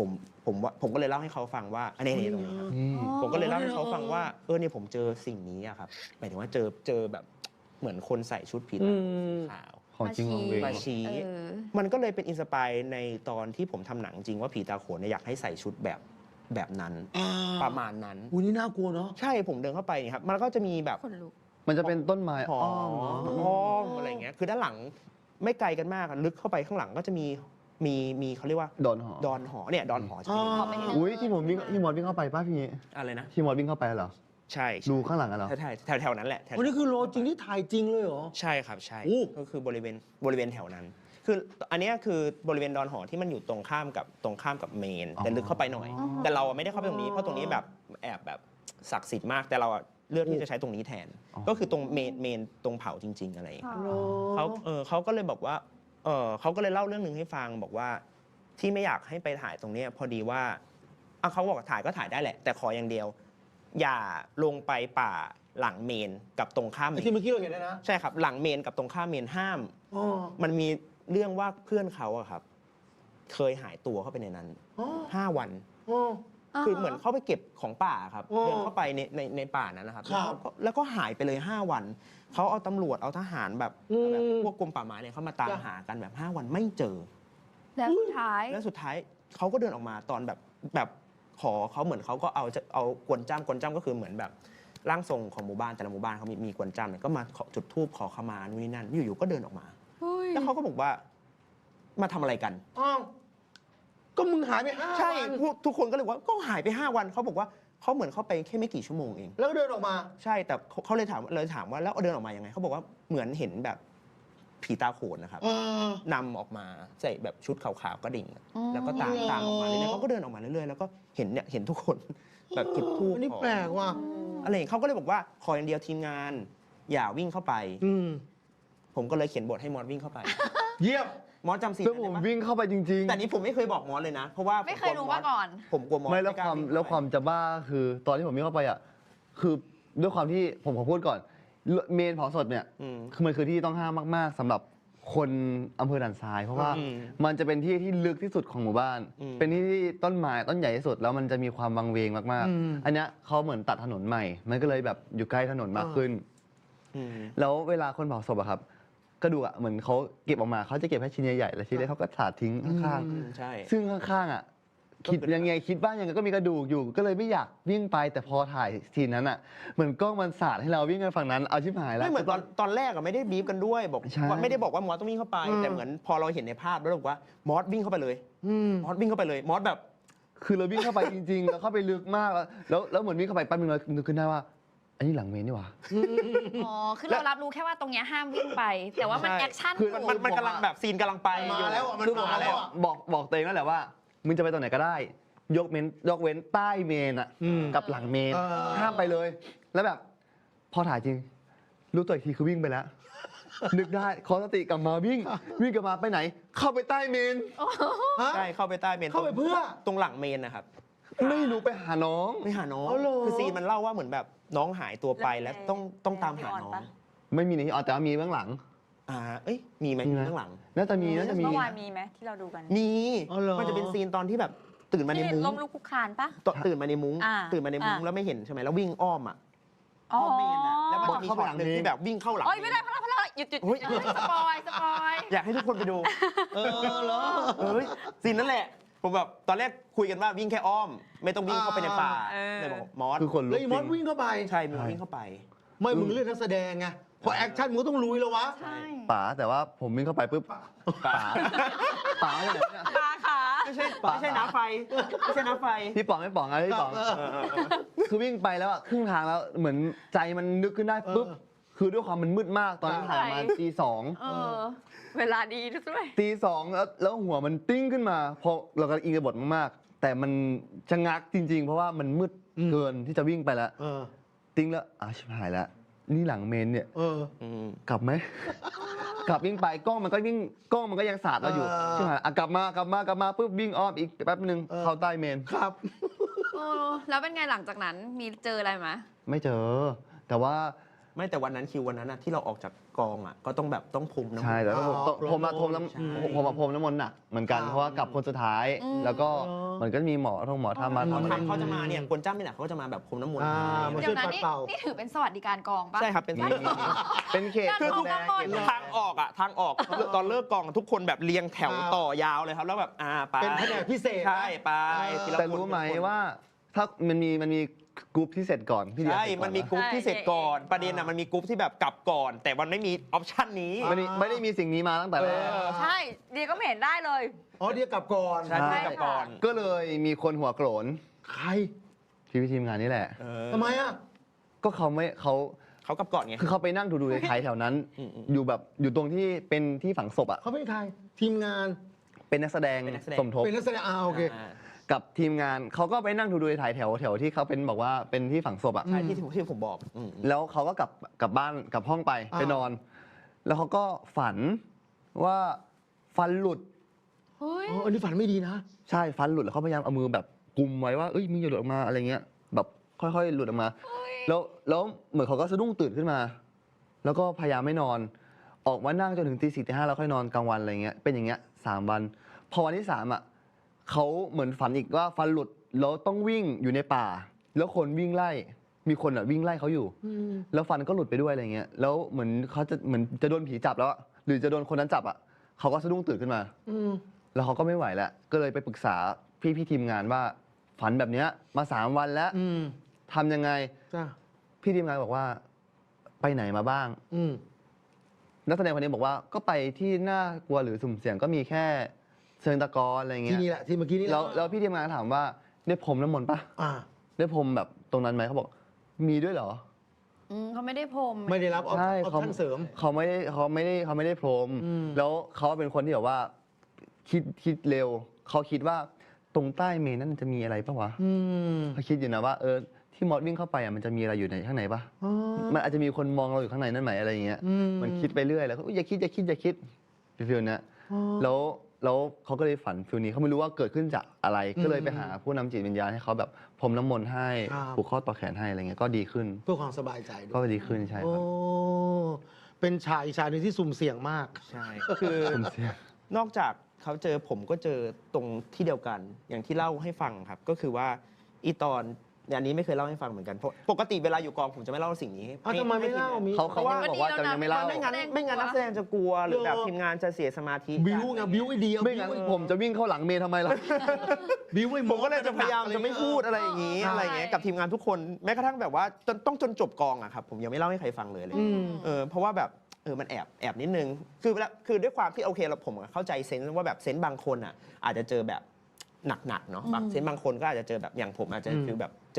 มก็เลยเล่าให้เขาฟังว่าอันนี้ตรงนี้ครับ ผมก็เลยเล่าให้เขาฟังว่าเนี่ยผมเจอสิ่งนี้อะครับหมายถึงว่าเจอแบบเหมือนคนใส่ชุดผีตาขาว ของจริงของเวง มาชี้ เออ มันก็เลยเป็นอินสปายในตอนที่ผมทำหนังจริงว่าผีตาโขนเนี่ยอยากให้ใส่ชุดแบบนั้นประมาณนั้น อุ้ยนี่น่ากลัวเนาะ ใช่ผมเดินเข้าไปนี่ครับมันก็จะมีแบบ คนลุก มันจะเป็นต้นไม้ หอ อ้อมเหรอ ห้องอะไรเงี้ยคือด้านหลังไม่ไกลกันมากอะลึกเข้าไปข้างหลังก็จะมีเขาเรียกว่า ดอนหอ ดอนหอเนี่ยดอนหอจะมี ขอเป็น อุ้ยที่มอดวิ่งเข้าไปป้าพี่ อะไรนะ ที่มอดวิ่งเข้าไปเหรอ ใช่ ดูข้างหลังอะเหรอ ใช่แถวนั้นแหละแถว วันนี้คือโลจริงที่ถ่ายจริงเลยเหรอ ใช่ครับใช่ โอ้ ก็คือบริเวณแถวนั้น คืออันเนี้ยคือบริเวณดอนหอที่มันอยู่ตรงข้ามกับเมน แต่ลึกเข้าไปหน่อย แต่เราอะไม่ได้เข้าไปตรงนี้เพราะตรงนี้แบบแอบแบบศักดิ์สิทธิ์มาก แต่เราอะเลือกที่จะใช้ตรงนี้แทน ก็คือตรงเมนตรงเผาจริง ๆ อะไรอย่างเงี้ย ค่ะ เขาก็เลยบอกว่าเขาก็เลยเล่าเรื่องหนึ่งให้ฟังบอกว่าที่ไม่อยากให้ไปถ่ายตรงเนี้ยพอดีว่าเขาบอกว่าถ่ายก็ถ่ายได้แหละ แต่ขออย่างเดียว อย่าลงไปป่าหลังเมนกับตรงข้ามเม ไอ้ที่ น เมื่อกี้เราเห็นนะ ใช่ครับหลังเมนกับตรงข้ามเมนห้าม อ๋อ มันมีเรื่องว่าเพื่อนเขาอะครับ เคยหายตัวเข้าไปในนั้น อ๋อ 5 วัน อ๋อ คือเหมือนเข้าไปเก็บของป่าครับ อ๋อ เดินเข้าไปในป่านั้นนะครับ ครับ แล้วก็หายไปเลย 5 วันเขาเอาตำรวจเอาทหารแบบ อืม แบบพวกกรมป่าไม้เนี่ยเขามาตาม จ้ะ หากันแบบ 5 วันไม่เจอ แล้วสุดท้าย แล้วสุดท้ายเขาก็เดินออกมาตอนแบบขอเขาเหมือนเขาก็เอากวนจ้ำก็คือเหมือนแบบร่างทรงของหมู่บ้านแต่ละหมู่บ้านเขามีกวนจ้ำเนี่ยก็มาจุดธูปขอขมานู่นนี่นั่นอยู่ๆก็เดินออกมา แล้วเขาก็บอกว่ามาทำอะไรกัน อ้าวก็มึงหายไป5 ใช่ วัน พวกทุกคนก็เลยว่าก็หายไป 5 วันเขาบอกว่าเขาเหมือนเขาไปแค่ไม่กี่ชั่วโมงเอง แล้วก็เดินออกมา ใช่แต่เขาเลยถามว่าแล้วเดินออกมายังไงเขาบอกว่าเหมือนเห็นแบบผีตาโขนนะครับ นำออกมาใส่แบบชุดขาวๆกระดิ่งอะแล้วก็ตามออกมาเรื่อยๆเขาก็เดินออกมาเรื่อยๆแล้วก็เห็นทุกคนแบบจุดธูป อันนี้ ขอ แปลกว่ะ อะไรอย่างเงี้ยเขาก็เลยบอกว่าขออย่างเดียวทีมงาน อย่าวิ่งเข้าไป ผมก็เลยเขียนบทให้มอสวิ่งเข้าไป เยี่ยม มอสจำซีน แล้ว นั้น ผ ได้ ม ปะ วิ่งเข้าไปจริง แต่นี้ผมไม่เคยบอกมอสเลยนะ เพราะว่า ไม่เคยรู้มาก่อน ผมกลัวมอ ๆ ส ไม่แล้ว ก ความจะบ้าคือ ตอนที่ผมวิ่งเข้าไปอ่ะคือด้วยความที่ผมขอพูดก่อนเมนเผาศพเนี่ย อืม คือมันคือที่ต้องห้ามมากๆสำหรับคนอำเภอด่านซ้าย เพราะว่า อืม มันจะเป็นที่ที่ลึกที่สุดของหมู่บ้าน อืม เป็นที่ที่ต้นไม้ต้นใหญ่ที่สุดแล้วมันจะมีความวังเวงมากๆ อันเนี้ยเขาเหมือนตัดถนนใหม่ มันก็เลยแบบอยู่ใกล้ถนนมากขึ้น อืม แล้วเวลาคนเผาศพอะครับกระดูกอะเหมือนเขาเก็บออกมาเขาจะเก็บแค่ชิ้นใหญ่ๆแล้วชิ้นเล็กเขาก็ถาดทิ้งข้าง ใช่ ๆซึ่งข้างๆอะคิดยังไงคิดบ้างยังไงก็มีกระดูกอยู่ ก็เลยไม่อยากวิ่งไปแต่พอถ่ายซีนนั้นอะเหมือนกล้องมันสาดให้เราวิ่งกันฝั่งนั้นเอาชิบหายแล้ว ไม่เหมือนตอนแรกอะไม่ได้บีบกันด้วยบอก ใช่ ว่าไม่ได้บอกว่ามอสต้องวิ่งเข้าไป แต่เหมือนพอเราเห็นในภาพแล้วเราบอกว่ามอสวิ่งเข้าไปเลยมอสวิ่งเข้าไปเลยมอสแบบ คือเราวิ่งเข้าไปจริงๆ แล้วเข้าไปลึกมากแล้วเหมือนวิ่งเข้าไปแป๊บนึงเรานึกขึ้นได้ว่า อันนี้หลังเมนนี่หว่า อ๋อ คือเรารับรู้แค่ว่าตรงเนี้ยห้ามวิ่งไป แต่ว่ามัน ใช่ แอคชั่น คือ อยู่ มันกำลังแบบซีนกำลังไป มา อยู่ แล้วอะมัน คือผม มาแล้วอะ บอกตัวเองนั่นแหละว่ามึงจะไปตรงไหนก็ได้ ยกเว้นใต้เมนอะกับหลังเมน ห้ามไปเลย แล้วแบบ พอถ่ายจริง รู้ตัวอีกทีคือวิ่งไปแล้ว นึกได้ขอสติกลับมาวิ่งกลับมาไปไหน เข้าไปใต้เมน ใช่เข้าไปใต้เมน เข้าไปเพื่อ ตรงหลังเมนนะครับ ไม่รู้ไปหาน้อง ไม่หาน้อง เอาเหรอ คือซีนมันเล่าว่าเหมือนแบบน้องหายตัวไปแล้วต้องตามหาน้อง ไม่มีในที่ออนแต่ว่ามีเบื้องหลัง เอ้ยมีไหม มีไหม ข้างหลัง น่าจะมี เมื่อวานมีไหมที่เราดูกัน มี อ๋อเหรอ มันจะเป็นซีนตอนที่แบบตื่นมาใน ที่ มุ้ง ล้มลุกคลุกคลานปะ ตื่นมาในมุ้ง อ่า ตื่นมาในมุ้ง อ่า แล้วไม่เห็นใช่ไหมแล้ววิ่งอ้อมอ่ะ อ๋อ อ้อมเมนอ่ะแล้วมันจะมี เข้า ช็ ไป อตหนึ่ง หลังนี้ ที่แบบวิ่งเข้าหลัง โอ้ยไม่ได้พละหยุด เฮ้ย สปอยสปอย อยากให้ทุกคนไปดู เหรอ เฮ้ยซีนนั่นแหละผมแบบตอนแรกคุยกันว่าวิ่งแค่อ้อม ไม่ต้องวิ่งเข้าไปในป่าเลยบอกมอส คือคนลุ แล้ว ก อี จ ม ริ อส ง วิ่งเข้าไป ใช่มึงวิ่งเข้าไป ไม่มึงเล่นนักแสดงไงพอแอคชั่นมึงก็ต้องลุยแล้ววะ ใช่ ป๋าแต่ว่าผมวิ่งเข้าไปปุ๊บป๋าป๋าเนี่ย ตาขา ไม่ใช่น้ำไฟไม่ใช่น้ำไฟ พี่ป๋องไม่ป๋องอะไรพี่ป๋องคือวิ่งไปแล้วอะครึ่งทางแล้วเหมือนใจมันนึกขึ้นได้ปุ๊บคือด้วยความมันมืดมากตอนนั้นถ่ายมาตี 2 เออ เวลาดีด้วย ตี 2แล้วหัวมันติ้งขึ้นมาพอเราก็อินกับบทมากๆแต่มันชะงักจริง ๆ เพราะว่ามันมืดเกินที่จะวิ่งไปแล้ว เออ ติ้งแล้วชิบหายแล้วนี่หลังเมนเนี่ย เออ กลับไหม กลับวิ่งไปกล้องมันก็ยังสาดเราอยู่ ใช่ไหมกลับมาปุ๊บวิ่งอ้อมอีกแป๊บนึงเข้าใต้เมน ครับ เออ แล้วเป็นไงหลังจากนั้นมีเจออะไรไหม ไม่เจอ แต่ว่า ไม่แต่วันนั้นคิววันนั้นนะที่เราออกจากกองอ่ะก็ต้องแบบต้องพรมน้ำ ใช่แต่ว่าผม อ๋อ ผมมาพรมน้ ใช่ ำผมมาพรมน้ำมนต์หนักเหมือนกัน อ่า เพราะว่ากลับคนสุดท้าย แล้วก็มันก็มีหมอทำมา หมอ ทำอะไร ทำเขาจะมาเนี่ยคนจ้ำนี่แหละเขาก็จะมาแบบพรมน้ำมนต์ อ่า ให้ มา เดี๋ยวนะนี่นี่ถือเป็นสวัสดิการกองปะ ใช่ครับเป็น มีเป็นเขต คือทุก แดง คน เขตแดง ทางออกตอนเลิกกองทุกคนแบบเรียงแถวต่อยาวเลยครับแล้วแบบไป เป็นแผนกพิเศษ ใช่ไปทีละคน แต่รู้ไหมว่าถ้ามันมีกรุ๊ปที่เสร็จก่อนพี่เดีย ใช่ เสร็จก่อ มันมีกรุ๊ปที่เสร็จก่อนประเด็นอ่ะมันมีกรุ๊ปที่แบบกลับก่อน แต่มันไม่มีออปชั่นนี้ ไม่ได้มีสิ่งนี้มาตั้งแต่แรก ใช่เดียก็ไม่เห็นได้เลย อ๋อเดี๋ยวกลับก่อน ใช่กลับก่อน ก็เลยมีคนหัวโกรน ใคร พี่ทีมงานนี่แหละ ทำไมอ่ะ ก็เขาเขากลับก่อนไง คือเขาไปนั่งดูในไทยแถวนั้น อยู่แบบอยู่ตรงที่เป็นที่ฝังศพอ่ะ เขาเป็นใคร ทีมงาน เป็นนักแสดง เป็นนักแสดง สมทบ เป็นนักแสดงโอเค กับทีมงานเขาก็ไปนั่งดูในไทยแถวที่เขาเป็นบอกว่าเป็นที่ฝังศพอ่ะ ใช่ที่ผมบอก แล้วเขาก็กลับบ้านกลับห้องไป อ่า ไปนอน แล้วเขาก็ฝันว่าฟันหลุด เฮ้ย อ๋ออันนี้ฝันไม่ดีนะ ใช่ฟันหลุดแล้วเขาพยายามเอามือแบบกุมไว้ว่าเอ้ยมีอย่าหลุดออกมาอะไรเงี้ยแบบค่อยๆหลุดออกมา แล้วเหมือนเขาก็สะดุ้งตื่นขึ้นมา แล้วก็พยายามไม่นอน ออกมานั่งจนถึงตี 4 ตี 5แล้วค่อยนอนกลางวันอะไรเงี้ยเป็นอย่างเงี้ย3 วัน พอวันที่ 3อ่ะเขาเหมือนฝันอีกว่าฟันหลุดแล้วต้องวิ่งอยู่ในป่า แล้วคนวิ่งไล่มีคนอ่ะวิ่งไล่เขาอยู่ แล้วฟันก็หลุดไปด้วยอะไรเงี้ยแล้วเหมือนเขาจะเหมือนจะโดนผีจับแล้วอะหรือจะโดนคนนั้นจับอ่ะเขาก็สะดุ้งตื่นขึ้นมา แล้วเขาก็ไม่ไหวแล้ว ก็เลยไปปรึกษาพี่ทีมงานว่าฝันแบบเนี้ยมา3 วันแล้วทำยังไง จ้า พี่ทีมงานบอกว่าไปไหนมาบ้าง นักแสดงคนนี้บอกว่าก็ไปที่น่ากลัวหรือสุ่มเสี่ยงก็มีแค่เชิงตะกอนอะไรเงี้ ที่ ย นี่แหละที่เมื่อกี้นี่แหละ แล้วพี่ทีมงานถามว่าได้พรมน้ำมนต์ปะ อ่า ได้พรมแบบตรงนั้นไหมเขาบอกมีด้วยเหรอ เขาไม่ได้พรม ไม่ได้รับออป ใช่ ชั่นเสริม เขาไม่ได้พรม แล้วเขาเป็นคนที่แบบว่าคิดเร็ว เขาคิดว่าตรงใต้เมนนั่นจะมีอะไรปะวะเขาคิดอยู่นะว่าที่มอสวิ่งเข้าไปอ่ะมันจะมีอะไรอยู่ในข้างในปะมันอาจจะมีคนมองเราอยู่ข้างในนั่นไหมอะไรอย่างเงี้ยมันคิดไปเรื่อยแล้วก็อย่าคิดฟิลเนี้ยแล้วเขาก็เลยฝันฟิลนี้เขาไม่รู้ว่าเกิดขึ้นจากอะไร ก็เลยไปหาผู้นำจิตวิญญาณให้เขาแบบพรมน้ำมนต์ให้ ครับ ผูกข้อต่อแขนให้อะไรเงี้ยก็ดีขึ้น เพื่อความสบายใจด้ ก็ วย ดีขึ้นใช่ โอ้ ครับ เป็นฉากอีกฉากหนึ่งที่สุ่มเสี่ยงมาก ใช่ คือ ผมเสีย นอกจากเขาเจอผมก็เจอตรงที่เดียวกัน อย่างที่เล่าให้ฟังครับ ก็คือว่าอีตอนอันนี้ไม่เคยเล่าให้ฟังเหมือนกันเพราะปกติเวลาอยู่กองผมจะไม่เล่าสิ่งนี้ ทำไมไม่เล่ามี เขาบอกว่าจะยังไม่เล่า ไม่งั้นนักแสดงจะกลัวหรือแบบทีมงานจะเสียสมาธิ บิวไงบิวไอเดีย ไม่งั้นผมจะวิ่งเข้าหลังเมย์ทำไมล่ะ บิวไอ ผมก็เลยจะพยายามจะไม่พูดอะไรอย่างนี้ ใช่ อะไรอย่างเงี้ยกับทีมงานทุกคนแม้กระทั่งแบบว่าจนจบกองอะครับผมยังไม่เล่าให้ใครฟังเลยเพราะว่าแบบมันแอบนิดนึงคือด้วยความที่โอเคผมเข้าใจเซนส์ว่าแบบเซนส์บางคนอ่ะอาจจะเจอแบบหนักๆเนาะเซนส์บางคนก็อาจจะเจอแบบอย่างผมอาจจะคือแบบเ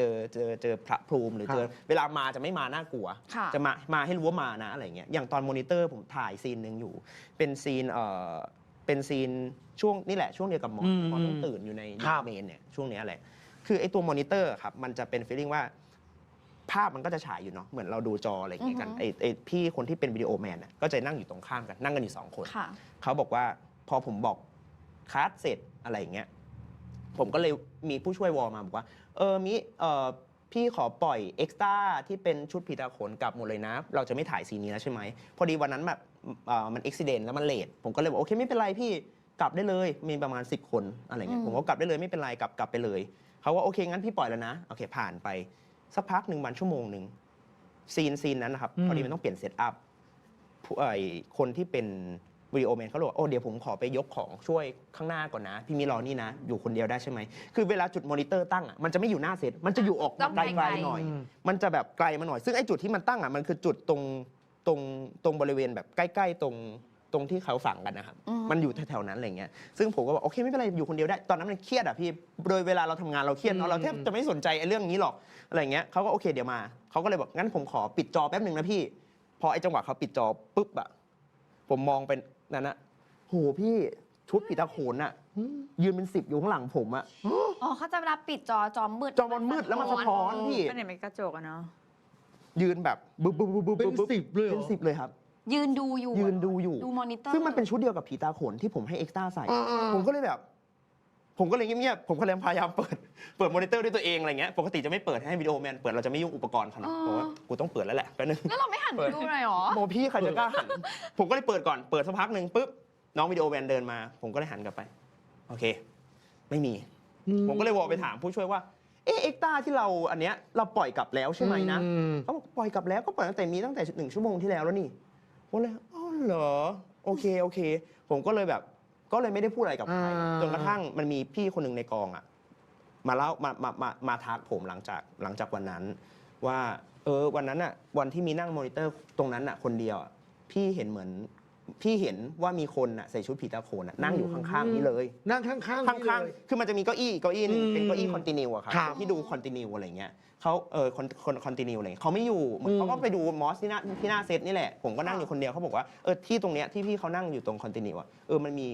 จอพระพรูมิหรือเจอเวลามาจะไม่มาน่ากลัว จะมาให้รู้ว่ามานะอะไรเงี้ยอย่างตอนมอนิเตอร์ผมถ่ายซีนหนึ่งอยู่ เป็นซีนช่วงนี่แหละช่วงเดียวกับมอต้องตื่นอยู่ในเมนเนี่ยช่วงนี้แหละคือไอ้ตัวมอนิเตอร์ครับมันจะเป็นฟีลลิ่งว่าภาพมันก็จะฉายอยู่เนาะเหมือนเราดูจออะไรอย่างเงี้ยกันไอ้พี่คนที่เป็นวิดีโอแมนน่ะก็จะนั่งอยู่ตรงข้ามกันนั่งกันอยู่2 คนเขาบอกว่าพอผมบอกคัสเสร็จอะไรอย่างเงี้ยผมก็เลย มีผู้ช่วยวอลมาบอกว่ามิพี่ขอปล่อยเอ็กซ์ตร้าที่เป็นชุดผีตาโขนกลับหมดเลยนะเราจะไม่ถ่ายซีนนี้แล้วใช่ไหมพอดีวันนั้นแบบมันอุบิเหตุแล้วมันเลทผมก็เลยบอกโอเคไม่เป็นไรพี่กลับได้เลยมีประมาณ10 คนอะไรเงี้ยผมก็กลับได้เลยไม่เป็นไรกลับไปเลยเขาว่าโอเคงั้นพี่ปล่อยแล้วนะโอเคผ่านไปสักพักหนึ่งวันชั่วโมงหนึ่งซีนนั้นนะครับพอดีมันต้องเปลี่ยนเซตอัพคนที่เป็นวิดีโอแมนเขาบอกโอ้เดี๋ยวผมขอไปยกของช่วยข้างหน้าก่อนนะพี่มีรอนี่นะอยู่คนเดียวได้ใช่ไหมคือเวลาจุดมอนิเตอร์ตั้งอ่ะมันจะไม่อยู่หน้าเซตมันจะอยู่ออกไกลๆหน่อยมันจะแบบไกลมาหน่อยซึ่งไอ้จุดที่มันตั้งอ่ะมันคือจุดตรงบริเวณแบบใกล้ๆตรงที่เขาฝังกันนะครับมันอยู่แถวๆนั้นอะไรเงี้ยซึ่งผมก็บอกโอเคไม่เป็นไรอยู่คนเดียวได้ตอนนั้นมันเครียดอ่ะพี่โดยเวลาเราทำงานเราเครียดเนาะเราแทบจะไม่สนใจไอ้เรื่องนี้หรอกอะไรเงี้ยเขาก็โอเคเดี๋ยวมาเขาก็เลยบอกงั้นผมขอปิดจอแป๊บหนึ่งนะพี่พอไอ้จังหวะเขาปิดจอปุ๊บอ่ะผมมองเป็นนั่นนะโหพี่ชุดผีตาโขนอ่ะยืนเป็น10อยู่ข้างหลังผมอ่ะ อ๋อเขาจะเวลาปิดจอมืด จอมันมืดแล้วมันสะท้อนพี่ เป็นไหนเป็นกระจกอะเนาะ ยืนแบบบึ๊บ เป็น10เลยเหรอ เป็น10เลยครับ ยืนดูอยู่ ยืนดูอยู่ ดูมอนิเตอร์ ซึ่งมันเป็นชุดเดียวกับผีตาโขนที่ผมให้เอ็กซ์ต้าใส่ ผมก็เลยแบบ ผมก็เลยเงียบๆผมก็เลยพยายามเปิดมอนิเตอร์ด้วยตัวเองอะไรเงี้ยปกติจะไม่เปิดให้วิดีโอแมนเปิดเราจะไม่ยุ่งอุปกรณ์เขานะเพราะว่ากูต้องเปิดแล้วแหละแป๊บนึง แล้วเราไม่หันไปดูหน่อยหรอ โมพี่ใครจะกล้าหัน ผมก็เลยเปิดก่อนเปิดสักพักหนึ่งปุ๊บน้องวิดีโอแมนเดินมา ผมก็เลยหันกลับไปโอเค ไม่มี ผมก็เลยวอลไปถามผู้ช่วยว่าเอ็กซ์ต้าที่เราอันเนี้ยเราปล่อยกลับแล้วใช่ไหมนะเขาบอกปล่อยกลับแล้วก็ปล่อยตั้งแต่1 ชั่วโมงที่แล้วนี่ผมเลยอ๋อเหรอโอเค ผมก็เลยแบบก็เลยไม่ได้พูดอะไรกับใครจนกระทั่งมันมีพี่คนหนึ่งในกองอ่ะมาเล่ามาทักผมหลังจากวันนั้นว่าวันนั้นอ่ะวันที่มีนั่งมอนิเตอร์ตรงนั้นอ่ะคนเดียวพี่เห็นว่ามีคนอ่ะใส่ชุดผีตาโขนอ่ะนั่งอยู่ข้างๆนี่เลย นั่งข้างๆนี่เลย คือมันจะมีเก้าอี้หนึงเป็นเก้าอี้คอนติเนียอะครับ ครับ ที่ดูคอนติเนียอะไรเงี้ยเขาคนคอนติเนียอะไรเขาไม่อยู่เหมือนเขาก็ไปดูมอสที่หน้าเซตนี่แหละผมก็นั่งอยู่คนเดียวเขาบอกว่าที่ตรงเนี้ยที่พี่เขานั่งอยู่ตรงคอนติเนียอะมันมี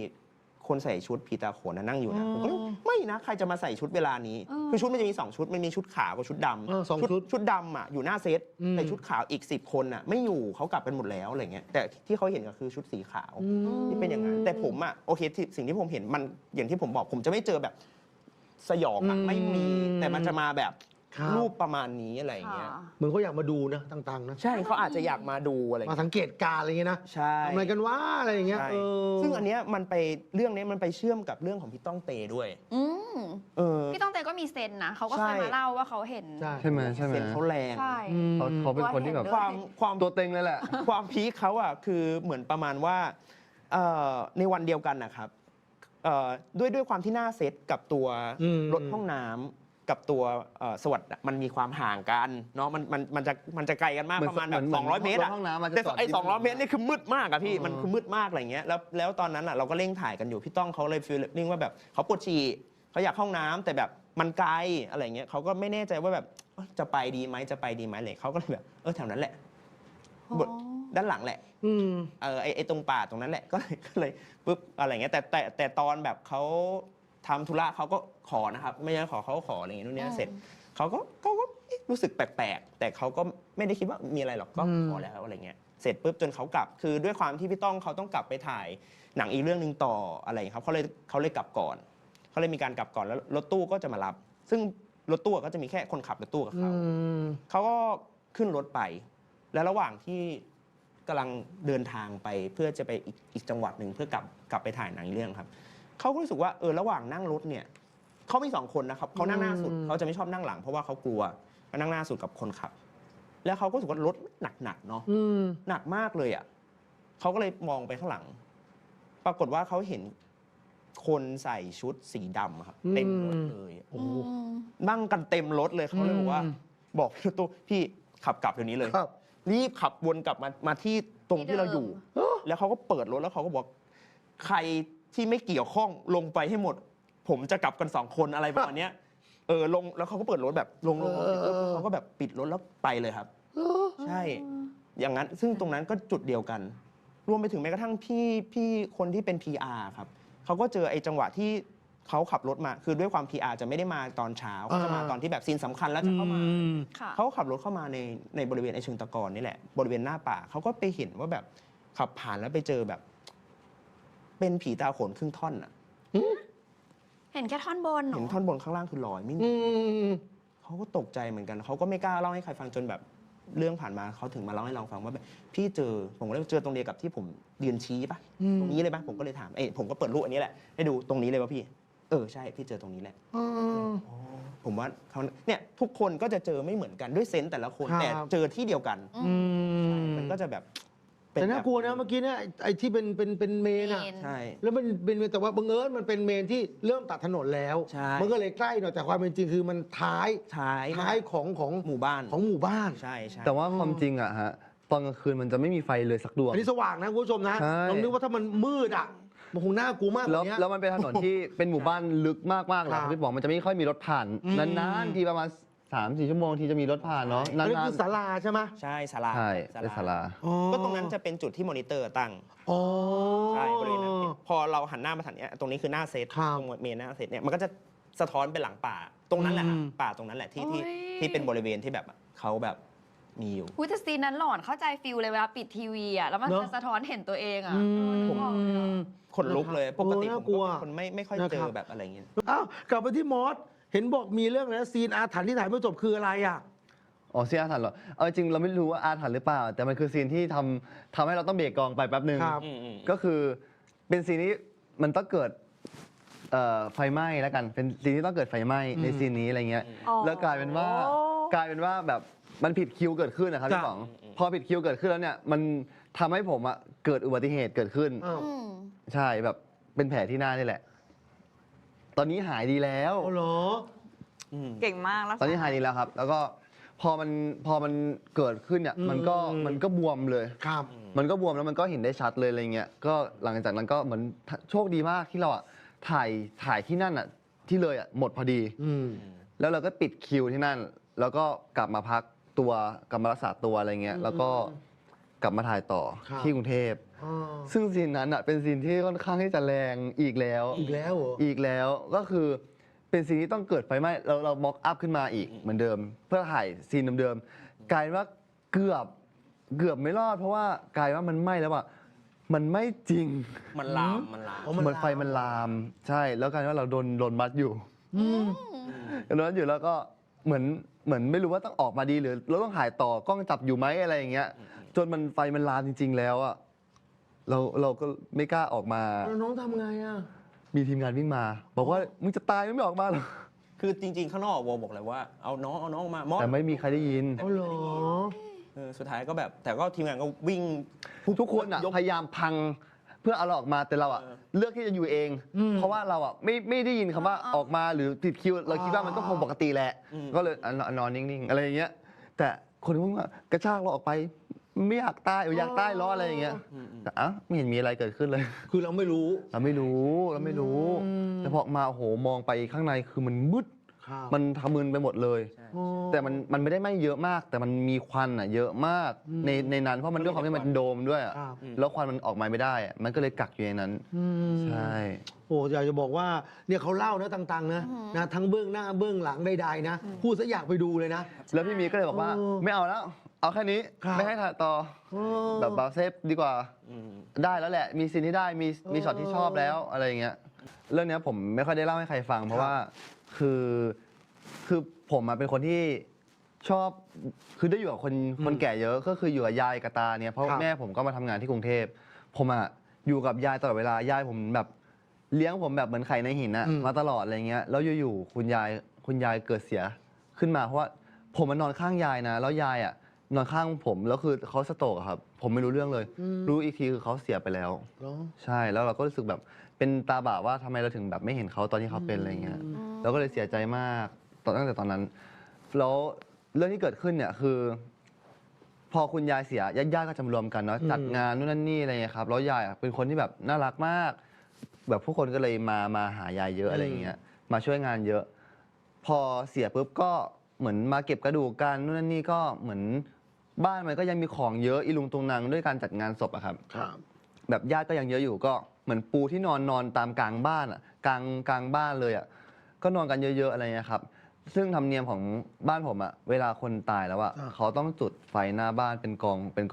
คนใส่ชุดผีตาโขนนั่งอยู่นะผมก็เลยไม่นะใครจะมาใส่ชุดเวลานี้คือชุดมันจะมี2 ชุดมันมีชุดขาวกับชุดดำ สองชุด ชุดดำอ่ะอยู่หน้าเซตแต่ชุดขาวอีก10 คนอ่ะไม่อยู่เขากลับกันหมดแล้วอะไรเงี้ยแต่ที่เขาเห็นก็คือชุดสีขาวที่เป็นอย่างนั้นแต่ผมอ่ะโอเคสิ่งที่ผมเห็นมันอย่างที่ผมบอกผมจะไม่เจอแบบสยองอ่ะไม่มีแต่มันจะมาแบบ ครับ รูปประมาณนี้อะไรอย่างเงี้ย เหมือนเขาอยากมาดูนะต่างๆนะ ใช่เขาอาจจะอยากมาดูอะไรอย่าง มา เงี้ย สังเกตการณ์อะไรเงี้ยนะ ใช่ ทำอะไรกันวะอะไรอย่างเงี้ย ใช่ เออ ซึ่งอันเนี้ยเรื่องนี้มันไปเชื่อมกับเรื่องของพี่ต้องเตด้วย อืม เออ พี่ต้องเตก็มีเซนนะเขาก็ ใช่ เคยมาเล่าว่าเขาเห็น ใช่ไหม เสียงเขาแรง ใช่ เขาเป็นคนที่แบบ ความ ตัวเต็งเลยแหละ ความพีคเขาอ่ะคือเหมือนประมาณว่าในวันเดียวกันนะครับด้วยความที่หน้าเซตกับตัวรถห้องน้ำกับตัวสวัสด์มันมีความห่างกันเนาะมันจะไกลกันมาก เหมือน ประมาณแบบ เหมือน 200 เมตรอะ รถห้องน้ำมันจะ แต่ จอด ไอ้ ที่ 200 เมตรนี่คือมืดมากอะพี่มันคือมืดมากอะไรเงี้ยแล้วตอนนั้นอะเราก็เร่งถ่ายกันอยู่พี่ต้องเขาเลยฟีลลิ่งว่าแบบเขาปวดฉี่เขาอยากเข้าห้องน้ำแต่แบบมันไกลอะไรเงี้ยเขาก็ไม่แน่ใจว่าแบบจะไปดีไหมเลยเขาก็เลยแบบแถวนั้นแหละบทด้านหลังแหละ ไอ้ตรงป่าตรงนั้นแหละก็เลยปุ๊บอะไรเงี้ยแต่ตอนแบบเขาทำธุระเขาก็ขอนะครับไม่ใช่เขาก็ขออะไรอย่างเงี้ยนู่นนี่เสร็จเขาก็รู้สึกแปลกๆแต่เขาก็ไม่ได้คิดว่ามีอะไรหรอกก็ขอแล้วอะไรเงี้ยเสร็จปุ๊บจนเขากลับคือด้วยความที่พี่ต้องเขาต้องกลับไปถ่ายหนังอีกเรื่องหนึ่งต่ออะไรอย่างเงี้ยครับเขาเลยกลับก่อนเขาเลยมีการกลับก่อนแล้วรถตู้ก็จะมารับ ซึ่งรถตู้ก็จะมีแค่คนขับรถตู้กับเขาก็ขึ้นรถไปแล้วระหว่างที่กำลังเดินทางไปเพื่อจะไปอีกจังหวัดหนึ่งเพื่อกลับไปถ่ายหนังเรื่องครับเขาก็รู้สึกว่าระหว่างนั่งรถเนี่ยเขามี2 คนนะครับเขานั่งหน้าสุดเขาจะไม่ชอบนั่งหลังเพราะว่าเขากลัวก็นั่งหน้าสุดกับคนขับ แล้วเขาก็รู้สึกว่ารถหนักเนาะหนักมากเลยอ่ะเขาก็เลยมองไปข้างหลัง ปรากฏว่าเขาเห็นคนใส่ชุดสีดำครับเต็มรถเลยนั่งกันเต็มรถเลยเขาเลยบอกว่าบอกพี่รถตู้พี่ขับกลับเดี๋ยวนี้เลย รีบขับวนกลับมาที่ตรงที่เราอยู่ แล้วเขาก็เปิดรถแล้วเขาก็บอกใครที่ไม่เกี่ยวข้องลงไปให้หมด ผมจะกลับกัน2 คนอะไรประมาณเนี้ยลงแล้วเขาก็เปิดรถแบบลงเขาก็แบบปิดรถแล้วไปเลยครับใช่อย่างนั้นซึ่งตรงนั้นก็จุดเดียวกัน รวมไปถึงแม้กระทั่งพี่คนที่เป็น PR ครับเขาก็เจอไอ้จังหวะที่เขาขับรถมาคือด้วยความ PR จะไม่ได้มาตอนเช้าเขาจะมาตอนที่แบบซีนสำคัญแล้วจะเข้ามา เขาขับรถเข้ามาในบริเวณไอเชิงตะกอนนี่แหละบริเวณหน้าป่าเขาก็ไปเห็นว่าแบบขับผ่านแล้วไปเจอแบบ เป็นผีตาโขนครึ่งท่อนอ่ะ เห็นแค่ท่อนบนเหร เห็น อ ท่อนบนข้างล่างคือลอยไม่มี อืม เขาก็ตกใจเหมือนกันเขาก็ไม่กล้าเล่าให้ใครฟังจนแบบเรื่องผ่านมาเขาถึงมาเล่าให้เราฟังว่าแบบพี่เจอผมก็เลยเจอตรงเดียวกับที่ผมยืนชี้ปะ อืม ตรงนี้เลยปะผมก็เลยถามผมก็เปิดรูปอันนี้แหละให้ดูตรงนี้เลยว่าพี่ใช่พี่เจอตรงนี้แหละ อืม ผมว่าเขาเนี่ยทุกคนก็จะเจอไม่เหมือนกันด้วยเซนส์แต่ละคน ครับ แต่เจอที่เดียวกัน อืม มันก็จะแบบ แต่น่ากลัวนะเมื่อกี้เนี่ยไอ้ที่เป็นเมนอะ เมน ใช่ แล้วมันเป็นเมนแต่ว่าบังเอิญมันเป็นเมนที่เริ่มตัดถนนแล้ว ใช่ มันก็เลยใกล้หน่อยแต่ความเป็นจริงคือมันท้าย ท้าย ของ หมู่บ้าน ของหมู่บ้าน ใช่ใช่ แต่ว่าความจริงอะฮะตอนกลางคืนมันจะไม่มีไฟเลยสักดวง อันนี้สว่างนะคุณผู้ชมนะ ใช่ ลองนึกว่าถ้ามันมืดอ่ะมันคงน่ากลัวมากก แล้ว ว่านี้ แล้วมันเป็นถนนที่ เป็นหมู่บ้านลึกมากๆเลย ครับ พี่บอกมันจะไม่ค่อยมีรถผ่าน อืม นานๆทีประมาณ 3-4 ชั่วโมงทีจะมีรถผ่านเนาะ อัน นา นี้ น คือศาลาใช่ไหม ใช่ศาลา ๆใช่เป็นศาลา อ๋อ ก็ตรงนั้นจะเป็นจุดที่มอนิเตอร์ตั้ง อ๋อ ใช่บริเวณนั้นพอเราหันหน้ามาทางเนี้ยตรงนี้คือหน้าเซต ครับ ตรงเมนหน้าเซตเนี่ยมันก็จะสะท้อนเป็นหลังป่า ตรงนั้นแหละ อืม ป่าตรงนั้นแหละที่ โอ้ย ที่เป็นบริเวณที่แบบเขาแบบมีอยู่ พูดแต่ซีนนั้นหลอนเข้าใจฟิลเลยเวลาปิดทีวีอ่ะแล้วมัน เนอะ จะสะท้อนเห็นตัวเองอ่ะ อื นึกออกเลยอะ ม คนลุกเลยปกติ โอ้ ผม น่ากลั ก็ ว เป็นคนไม่ค่อย นะ เจ ครั อบ แบบอะไรอย่างเงี้ย อ้าวกลับไปที่มอสเห็นบอกมีเรื่องนะซีนอาถรรพ์ที่ถ่ายไม่จบคืออะไรอ่ะ อ๋อซีนอาถรรพ์เหรอ เอาจริงเราไม่รู้ว่าอาถรรพ์หรือเปล่า แต่มันคือซีนที่ทำให้เราต้องเบรกกองไปแป๊บหนึ่ง ครับ ก็คือเป็นซีนนี้มันต้องเกิดไฟไหม้แล้วกัน เป็นซีนที่ต้องเกิดไฟไหม้ในซีนนี้อะไรเงี้ย อ๋อ แล้วกลายเป็นว่าแบบมันผิดคิวเกิดขึ้นนะครับพี่ จ้ะ ป๋องพอผิดคิวเกิดขึ้นแล้วเนี่ยมันทำให้ผมอะเกิดอุบัติเหตุเกิดขึ้น อ้าว อืม ใช่แบบเป็นแผลที่หน้านี่แหละ ตอนนี้หายดีแล้ว อ๋อเหรอ เก่งมากแล้ว ตอนนี้หายดีแล้วครับ แล้วก็พอมันเกิดขึ้นเนี่ย อืม มันก็บวมเลย ครับ มันก็บวมแล้วมันก็เห็นได้ชัดเลยอะไรเงี้ย ก็หลังจากนั้นก็เหมือนโชคดีมากที่เราอะถ่ายที่นั่นอะที่เลยอะหมดพอดี อืม แล้วเราก็ปิดคิวที่นั่น แล้วก็กลับมาพักตัวกลับมารักษาตัวอะไรเงี้ย แล้วก็กลับมาถ่ายต่อ ครับ ที่กรุงเทพ อ๋อ ซึ่งซีนนั้นอะเป็นซีนที่ค่อนข้างที่จะแรงอีกแล้ว อีกแล้วเหรอ อีกแล้วก็คือเป็นซีนที่ต้องเกิดไฟไหม้เราม็อกอัพขึ้นมาอีกเหมือนเดิม เพื่อถ่ายซีนเดิมๆกลายเป็นว่าเกือบไม่รอด เพราะว่ากลายว่ามันไหม้แล้วอะมันไม่จริง มันลาม อ๋อ เหมือนไฟมันลามใช่ แล้วกลายเป็นว่าเราโดนมัดอยู่ อืม โดนมัดอยู่แล้วก็เหมือนไม่รู้ว่าต้องออกมาดีหรือเราต้องถ่ายต่อกล้องจับอยู่ไหมอะไรอย่างเงี้ย จนมันไฟมันลามจริง ๆ แล้วอะเราก็ไม่กล้าออกมา แล้วน้องทำไงอ่ะ มีทีมงานวิ่งมา บอกว่ามึงจะตายไม่ออกมาหรอก คือจริง ๆ ข้างนอกวอบอกเลยว่าเอาน้องมามอส แต่ไม่มีใครได้ยิน อ๋อเหรอ สุดท้ายก็แบบแต่ก็ทีมงานก็วิ่ง ทุกคนอ่ะ ยก พยายามพังเพื่อเอาเราออกมาแต่เราอ่ะ เออ เลือกที่จะอยู่เอง อืม เพราะว่าเราอ่ะไม่ได้ยินคำว่าออกมาหรือติดคิว เราคิดว่ามันก็คงปกติแหละ ก็เลยนอนนิ่งๆอะไรอย่างเงี้ย แต่คนที่ว่ากระชากเราออกไป ไม่อยากตายอยากตายล้ออะไรอย่างเงี้ยแต่อ่ะไม่เห็นมีอะไรเกิดขึ้นเลย คือเราไม่รู้ เราไม่รู้ อืม แต่พอออกมาโอ้โหมองไปข้างในคือมันมืด ครับ มันทะมึนไปหมดเลย อ๋อ แต่มันไม่ได้ไหม้เยอะมาก แต่มันมีควันอ่ะเยอะมาก อืม ในนั้นเพราะมันด้วยความที่มันเป็นโดมด้วยอะ ครับ แล้วควันมันออกมาไม่ได้อะมันก็เลยกักอยู่ในนั้น อืม ใช่ โอ้อยากจะบอกว่าเนี่ยเขาเล่านะต่างๆนะนะทั้งเบื้องหน้าเบื้องหลังใดๆนะพูดซะอยากไปดูเลยนะ แล้วพี่มีก็เลยบอกว่า เออ ไม่เอาแล้ว เอาแค่นี้ ครับ ไม่ให้ถ่ายต่อ เออ แบบเซฟดีกว่า อืม ได้แล้วแหละ มีซีนที่ได้มีช็อตที่ชอบแล้วอะไรอย่างเงี้ยเรื่องเนี้ยผมไม่ค่อยได้เล่าให้ใครฟัง เพราะว่าคือผมอะเป็นคนที่ชอบคือได้อยู่กับคนแก่เยอะก็คืออยู่กับยายกับตาเนี่ยเพราะ ครับ แม่ผมก็มาทำงานที่กรุงเทพผมอะอยู่กับยายตลอดเวลายายผมแบบเลี้ยงผมแบบเหมือนไข่ในหินอะ อืม มาตลอดอะไรเงี้ยแล้วอยู่ๆคุณยายเกิดเสียขึ้นมาเพราะว่าผมมันนอนข้างยายนะ แล้วยายอะนอนข้างผมแล้วคือเขาสโตรกอะครับ ผมไม่รู้เรื่องเลย รู้อีกทีคือเขาเสียไปแล้ว เหรอ ใช่แล้วเราก็รู้สึกแบบเป็นตาบาปว่าทำไมเราถึงแบบไม่เห็นเขาตอนที่เขาเป็นอะไรเงี้ยเราก็เลยเสียใจมากตั้งแต่ตอนนั้น แล้วเรื่องที่เกิดขึ้นเนี่ยคือ พอคุณยายเสียญาติๆก็จะมารวมกันเนาะจัดงานนู่นนั่นนี่อะไรเงี้ยครับแล้วยายอะเป็นคนที่แบบน่ารักมาก แบบผู้คนก็เลยมาหายายเยอะอะไรเงี้ยมาช่วยงานเยอะ พอเสียปุ๊บก็เหมือนมาเก็บกระดูกกันนู่นนั่นนี่ก็เหมือนบ้านมันก็ยังมีของเยอะอีลุงตุงนางด้วยการจัดงานศพอะครับ ครับ แบบญาติก็ยังเยอะอยู่ก็เหมือนปูที่นอนตามกลางบ้านอ่ะกลางบ้านเลยอ่ะก็นอนกันเยอะๆอะไรเงี้ยครับ ซึ่งธรรมเนียมของบ้านผมอ่ะเวลาคนตายแล้วอ่ะ อ่า เขาต้องจุดไฟหน้าบ้านเป็น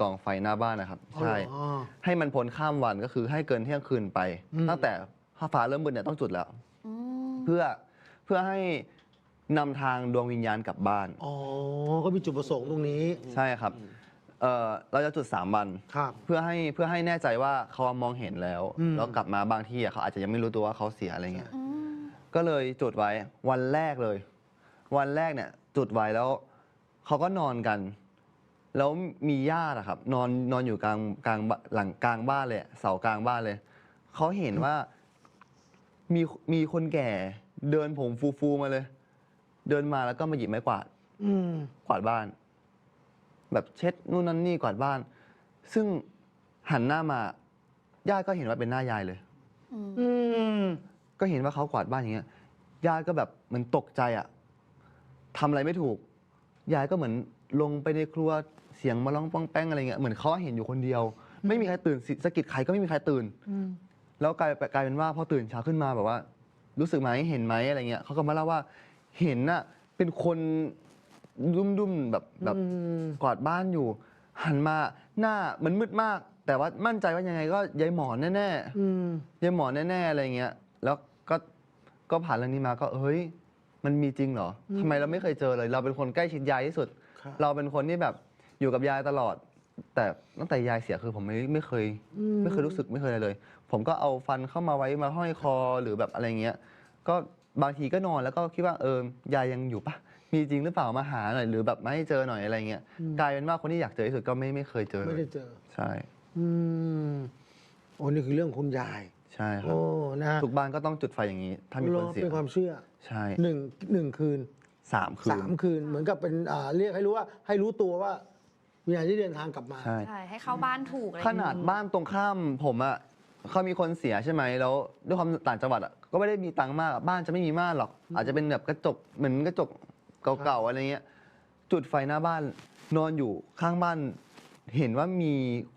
กองไฟหน้าบ้านนะครับ อ๋อ ใช่ เหรอ ให้มันพ้นข้ามวันก็คือให้เกินเที่ยงคืนไป อืม ตั้งแต่ฟ้าเริ่มมืดเนี่ยต้องจุดแล้ว อืม เพื่อให้นำทางดวงวิญญาณกลับบ้าน อ๋อ ก็มีจุดประสงค์ตรงนี้ ใช่ครับเราจะจุด3 วัน ครับ เพื่อให้แน่ใจว่าเขามองเห็นแล้ว แล้วกลับมาบางที่เขาอาจจะยังไม่รู้ตัวว่าเขาเสียอะไรเงี้ย ก็เลยจุดไว้วันแรกเลย วันแรกเนี่ยจุดไว้แล้วเขาก็นอนกัน แล้วมีญาติอะครับนอนอยู่หลังกลางบ้านเลยเสากลางบ้านเลยเขาเห็นว่ามีคนแก่เดินผมฟูๆมาเลย เดินมาแล้วก็มาหยิบไม้กวาด อืม กวาดบ้าน แบบเช็ดนู่นนั่นนี่กวาดบ้าน ซึ่งหันหน้ามาญาติก็เห็นว่าเป็นหน้ายายเลย อืม ก็เห็นว่าเขากวาดบ้านอย่างเงี้ยญาติก็แบบเหมือนตกใจอะทำอะไรไม่ถูกยายก็เหมือนลงไปในครัวเสียงมาร้องป้องแป้งอะไรเงี้ยเหมือนเขาเห็นอยู่คนเดียว ไม่มีใครตื่นสะกิดใครก็ไม่มีใครตื่น แล้วกลายเป็นว่าพอตื่นเช้าขึ้นมาแบบว่า รู้สึกไหมเห็นไหมอะไรเงี้ยเขาก็มาเล่าว่าเห็นน่ะเป็นคนดุ้มๆแบบกวาดบ้านอยู่ หันมาหน้ามันมืดมาก แต่ว่ามั่นใจว่ายังไงก็ยายหมอนแน่ๆยายหมอนแน่ๆอะไรเงี้ยแล้วก็ผ่านเรื่องนี้มาก็เฮ้ยมันมีจริงเหรอทำไมเราไม่เคยเจอเลย เราเป็นคนใกล้ชิดยายที่สุด ครับ เราเป็นคนที่แบบอยู่กับยายตลอด แต่ตั้งแต่ยายเสียคือผมไม่เคยรู้สึกไม่เคยอะไรเลย ผมก็เอาฟันเข้ามาไว้มาห้อยคอหรือแบบอะไรเงี้ยก็บางทีก็นอนแล้วก็คิดว่ายายยังอยู่ปะมีจริงหรือเปล่ามาหาหน่อยหรือแบบมาให้เจอหน่อยอะไรเงี้ยกลายเป็นว่าคนที่อยากเจอที่สุดก็ไม่เคยเจอ ไม่ เล ได้ ย เจอ ใช่ อืมโอ้นี่คือเรื่องคุณยาย ใช่ครับ โอ้นะฮะ ทุกบ้านก็ต้องจุดไฟอย่างนี้ ถ้ามีคนเสีย เป็นความเชื่อ ใช่ หนึ่งคืน 3 คืน 3 คืน เหมือนกับเป็นเรียกให้รู้ว่า ให้รู้ตัวว่าวิญญาณที่เดินทางกลับมา ใช่ ใช่ ให้เข้าบ้านถูกอะไรอ ข ย่าง นา เงี้ย ดบ้านตรงข้ามผมอะเขามีคนเสียใช่ไหมแล้วด้วยความต่างจังหวัดอะก็ไม่ได้มีตังค์มากอะบ้านจะไม่มีม่านหรอก อาจจะเป็นแบบกระจกเหมือนกระจกเก่าๆอะไรเงี้ยจุดไฟหน้าบ้านนอนอยู่ข้างบ้าน เห็นว่ามี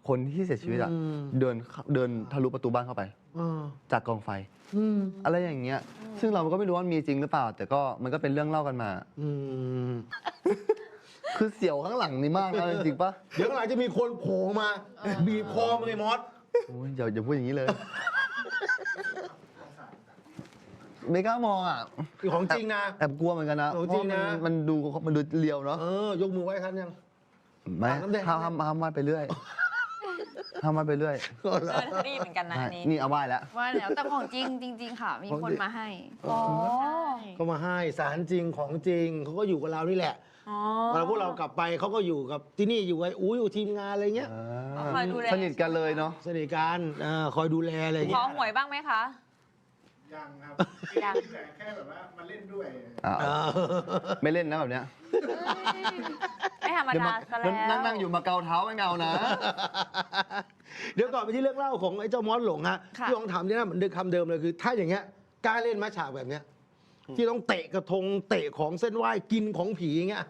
คนที่เสียชีวิตอะเดินทะลุประตูบ้านเข้าไป อ่า จากกองไฟ อืม อะไรอย่างเงี้ย ซึ่งเราก็ไม่รู้ว่ามีจริงหรือเปล่า แต่ก็มันก็เป็นเรื่องเล่ากันมา อืม คือเสียวข้างหลังนี่มากเอาจริงๆปะ เดี๋ยวข้างหลังจะมีคนโผล่มา บีบคอมึงไอ้มอส โอ้ยอย่าพูดอย่างนี้เลย ไม่กล้ามองอ่ะ ของจริงนะ แอบกลัวเหมือนกันนะ ของจริงนะ เพามันดูเรียวเนาะ ยกมือไหว้ท่านยัง ไม่ น้ำแดง ห้ามวาดไปเรื่อยห้ามวาดไปเรื่อย ได้ยินเหมือนกันนะอันนี้ นี่เอาไหว้แล้ว ว่าแล้วแต่ของจริงจริง ๆ ค่ะ มีคนมาให้ อ๋อ ก็มาให้สารจริงของจริงเขาก็อยู่กับเรานี่แหละ อ๋อ เวลาพวกเรากลับไปเขาก็อยู่กับที่นี่อยู่ไอ้อู๋อยู่ทีมงานอะไรเงี้ย คอยดูแล สนิทกันเลยเนาะ สนิทกันคอยดูแลอะไร ข เงี้ อย หวยบ้างไหมคะ ยังครับ ยัง แต่แค่แบบว่ามาเล่นด้วย อ้าวไม่เล่นนะแบบเนี้ย ไม่ธรรม เดี๋ยว ดา มา ซะแล้ว นั่งอยู่มาเกาเท้าไม่เงานะ เดี๋ยวก่อนไปที่เรื่องเล่าของไอ้เจ้ามอสหลงฮะ ค่ะ พี่ลองถามเนี่ยนะเหมือนเดิมคำเดิมเลยคือ ถ้าอย่างเงี้ยกล้าเล่นไหมฉากแบบเนี้ยที่ต้องเตะกระทงเตะของเส้นไหว้กินของผีอย่างเงี้ย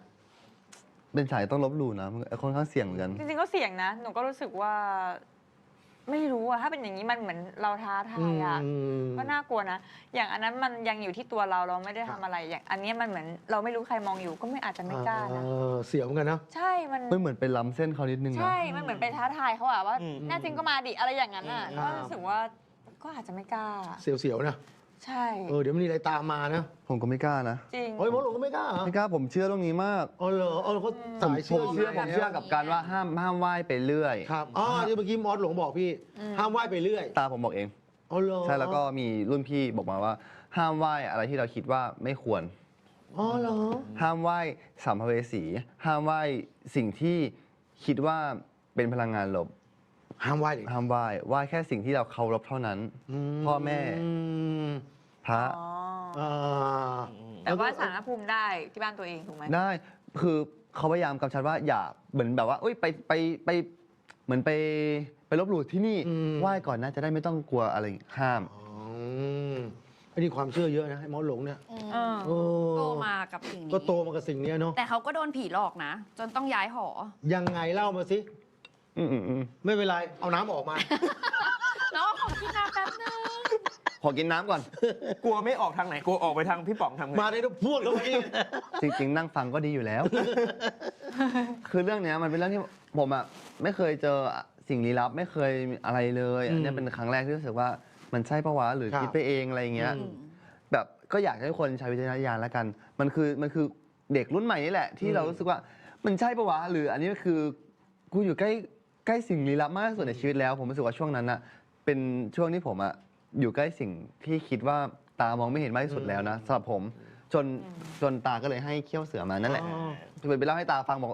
เป็นสายต้องลบหลู่นะมันค่อนข้างเสี่ยงเหมือนกัน จริงๆก็เสี่ยงนะ หนูก็รู้สึกว่า ไม่รู้อะถ้าเป็นอย่างนี้มันเหมือนเราท้าทายอะ ก็น่ากลัวนะ อย่างอันนั้นมันยังอยู่ที่ตัวเราไม่ได้ ครั ทำ บ อะไร อย่างอันนี้มันเหมือนเราไม่รู้ใครมองอยู่ก็ไม่อาจจะไม่กล้านะ เสียวเหมือนกันนะ ใช่ มัน ไม่เหมือนเป็นล้ำเส้นเขานิดนึงนะ ใช่ มันเหมือนไปท้าทายเขาอะว่า อืม แน่จริงก็มาดิอะไรอย่างนั้นอะ อืม ก็รู้สึกว่าก็อาจจะไม่กล้า เสียวๆนะ ใช่ เดี๋ยวมันมีอะไรตามมานะ ผมก็ไม่กล้านะ จริง เฮ้ยมอสหลงก็ไม่กล้าเหรอ ไม่กล้าผมเชื่อเรื่องนี้มาก อ๋อเหรอเขา ผ สาม ย ผมเชื่อ อ ผมเชื่อกับการว่าห้ามไหว้ไปเรื่อย ครับที่เมื่อกี้มอสหลงบอกพี่ ห้ามไหว้ไปเรื่อย ตาผมบอกเอง อ๋อเหรอ ใช่แล้วก็มีรุ่นพี่บอกมาว่า ห้ามไหว้อะไรที่เราคิดว่าไม่ควร อ๋อเหรอ ห้ามไหว้สัมภเวสี ห้ามไหว้สิ่งที่คิดว่าเป็นพลังงานลบ ห้ามไหว้ดิ ห้ามไหว้แค่สิ่งที่เราเคารพเท่านั้น พ่อแม่ พระ อ๋อ อ่า แต่ว่าสารพระภูมิได้ที่บ้านตัวเองถูกไหม ได้คือเขาพยายามกำชับว่าอย่าเหมือนแบบว่าเอ้ยไปเหมือนไปลบหลู่ที่นี่ไหว้ก่อนนะจะได้ไม่ต้องกลัวอะไรห้าม อ๋อไอ้นี่ความเชื่อเยอะนะไอ้มอสหลงเนี่ย เออ โอ้ โตมากับสิ่งนี้ ก็โตมากับสิ่งเนี้ยเนาะ แต่เขาก็โดนผีหลอกนะ จนต้องย้ายหอ ยังไงเล่ามาสิ อืม ไม่เป็นไร เอาน้ำออกมา น้องขอกินน้ำแป๊บนึง ขอกินน้ำก่อน กลัวไม่ออกทางไหน กลัวออกไปทางพี่ป๋องทำไง มาในพูดเขาไปดิ จริง ๆ นั่งฟังก็ดีอยู่แล้ว คือเรื่องเนี้ยมันเป็นเรื่องที่ผมอ่ะไม่เคยเจอสิ่งลี้ลับไม่เคยอะไรเลยอันเนี้ยเป็นครั้งแรกที่รู้สึกว่ามันใช่ปะวะหรือ ครับ คิดไปเองอะไรเงี้ย แบบ ก็อยากให้ทุกคนใช้วิจารณญาณแล้วกันมันคือเด็กรุ่นใหม่นี่แหละที่เรารู้สึกว่ามันใช่ปะวะหรืออันนี้คือกูอยู่ใกล้สิ่งลี้ลับมากที่สุดในชีวิตแล้วผมรู้สึกว่าช่วงนั้นอะเป็นช่วงที่ผมอะอยู่ใกล้สิ่งที่คิดว่าตามองไม่เห็นมากที่สุดแล้วนะสำหรับผมจนตาก็เลยให้เขี้ยวเสือมานั่นแหละไปเล่าให้ตาฟังบอก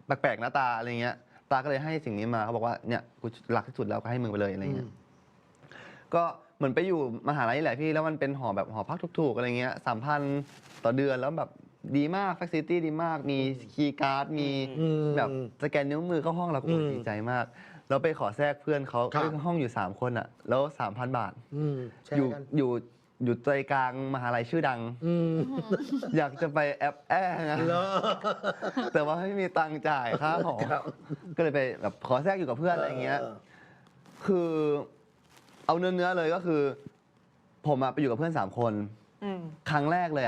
แปลกๆนะตาอะไรเงี้ยตาก็เลยให้สิ่งนี้มาเขาบอกว่าเนี่ยกูรักที่สุดแล้วก็ให้มึงไปเลยอะไรเงี้ยก็เหมือนไปอยู่มหาลัยแหละพี่แล้วมันเป็นหอพักถูกๆอะไรเงี้ย3,000ต่อเดือนแล้วแบบดีมากแฟคซิลิตี้ดีมากมีคีย์การ์ดมีแบบสแกนนิ้วมือเข้าห้องเราก็ดีใจมากเราไปขอแทรกเพื่อนเขาห้องอยู่3 คนอ่ะแล้ว 3,000 บาท แชร์ อยู่ กัน อยู่ใจกลางมหาลัยชื่อดัง อยากจะไปแอปนะ แต่ว่าไม่มีตังค์จ่ายค่าหอก็เลยไปแบบขอแทรกอยู่กับเพื่อนอะไรอย่างเงี้ยคือเอาเนื้อเลยก็คือ ผมไปอยู่กับเพื่อน3 คน ครั้งแรกเลย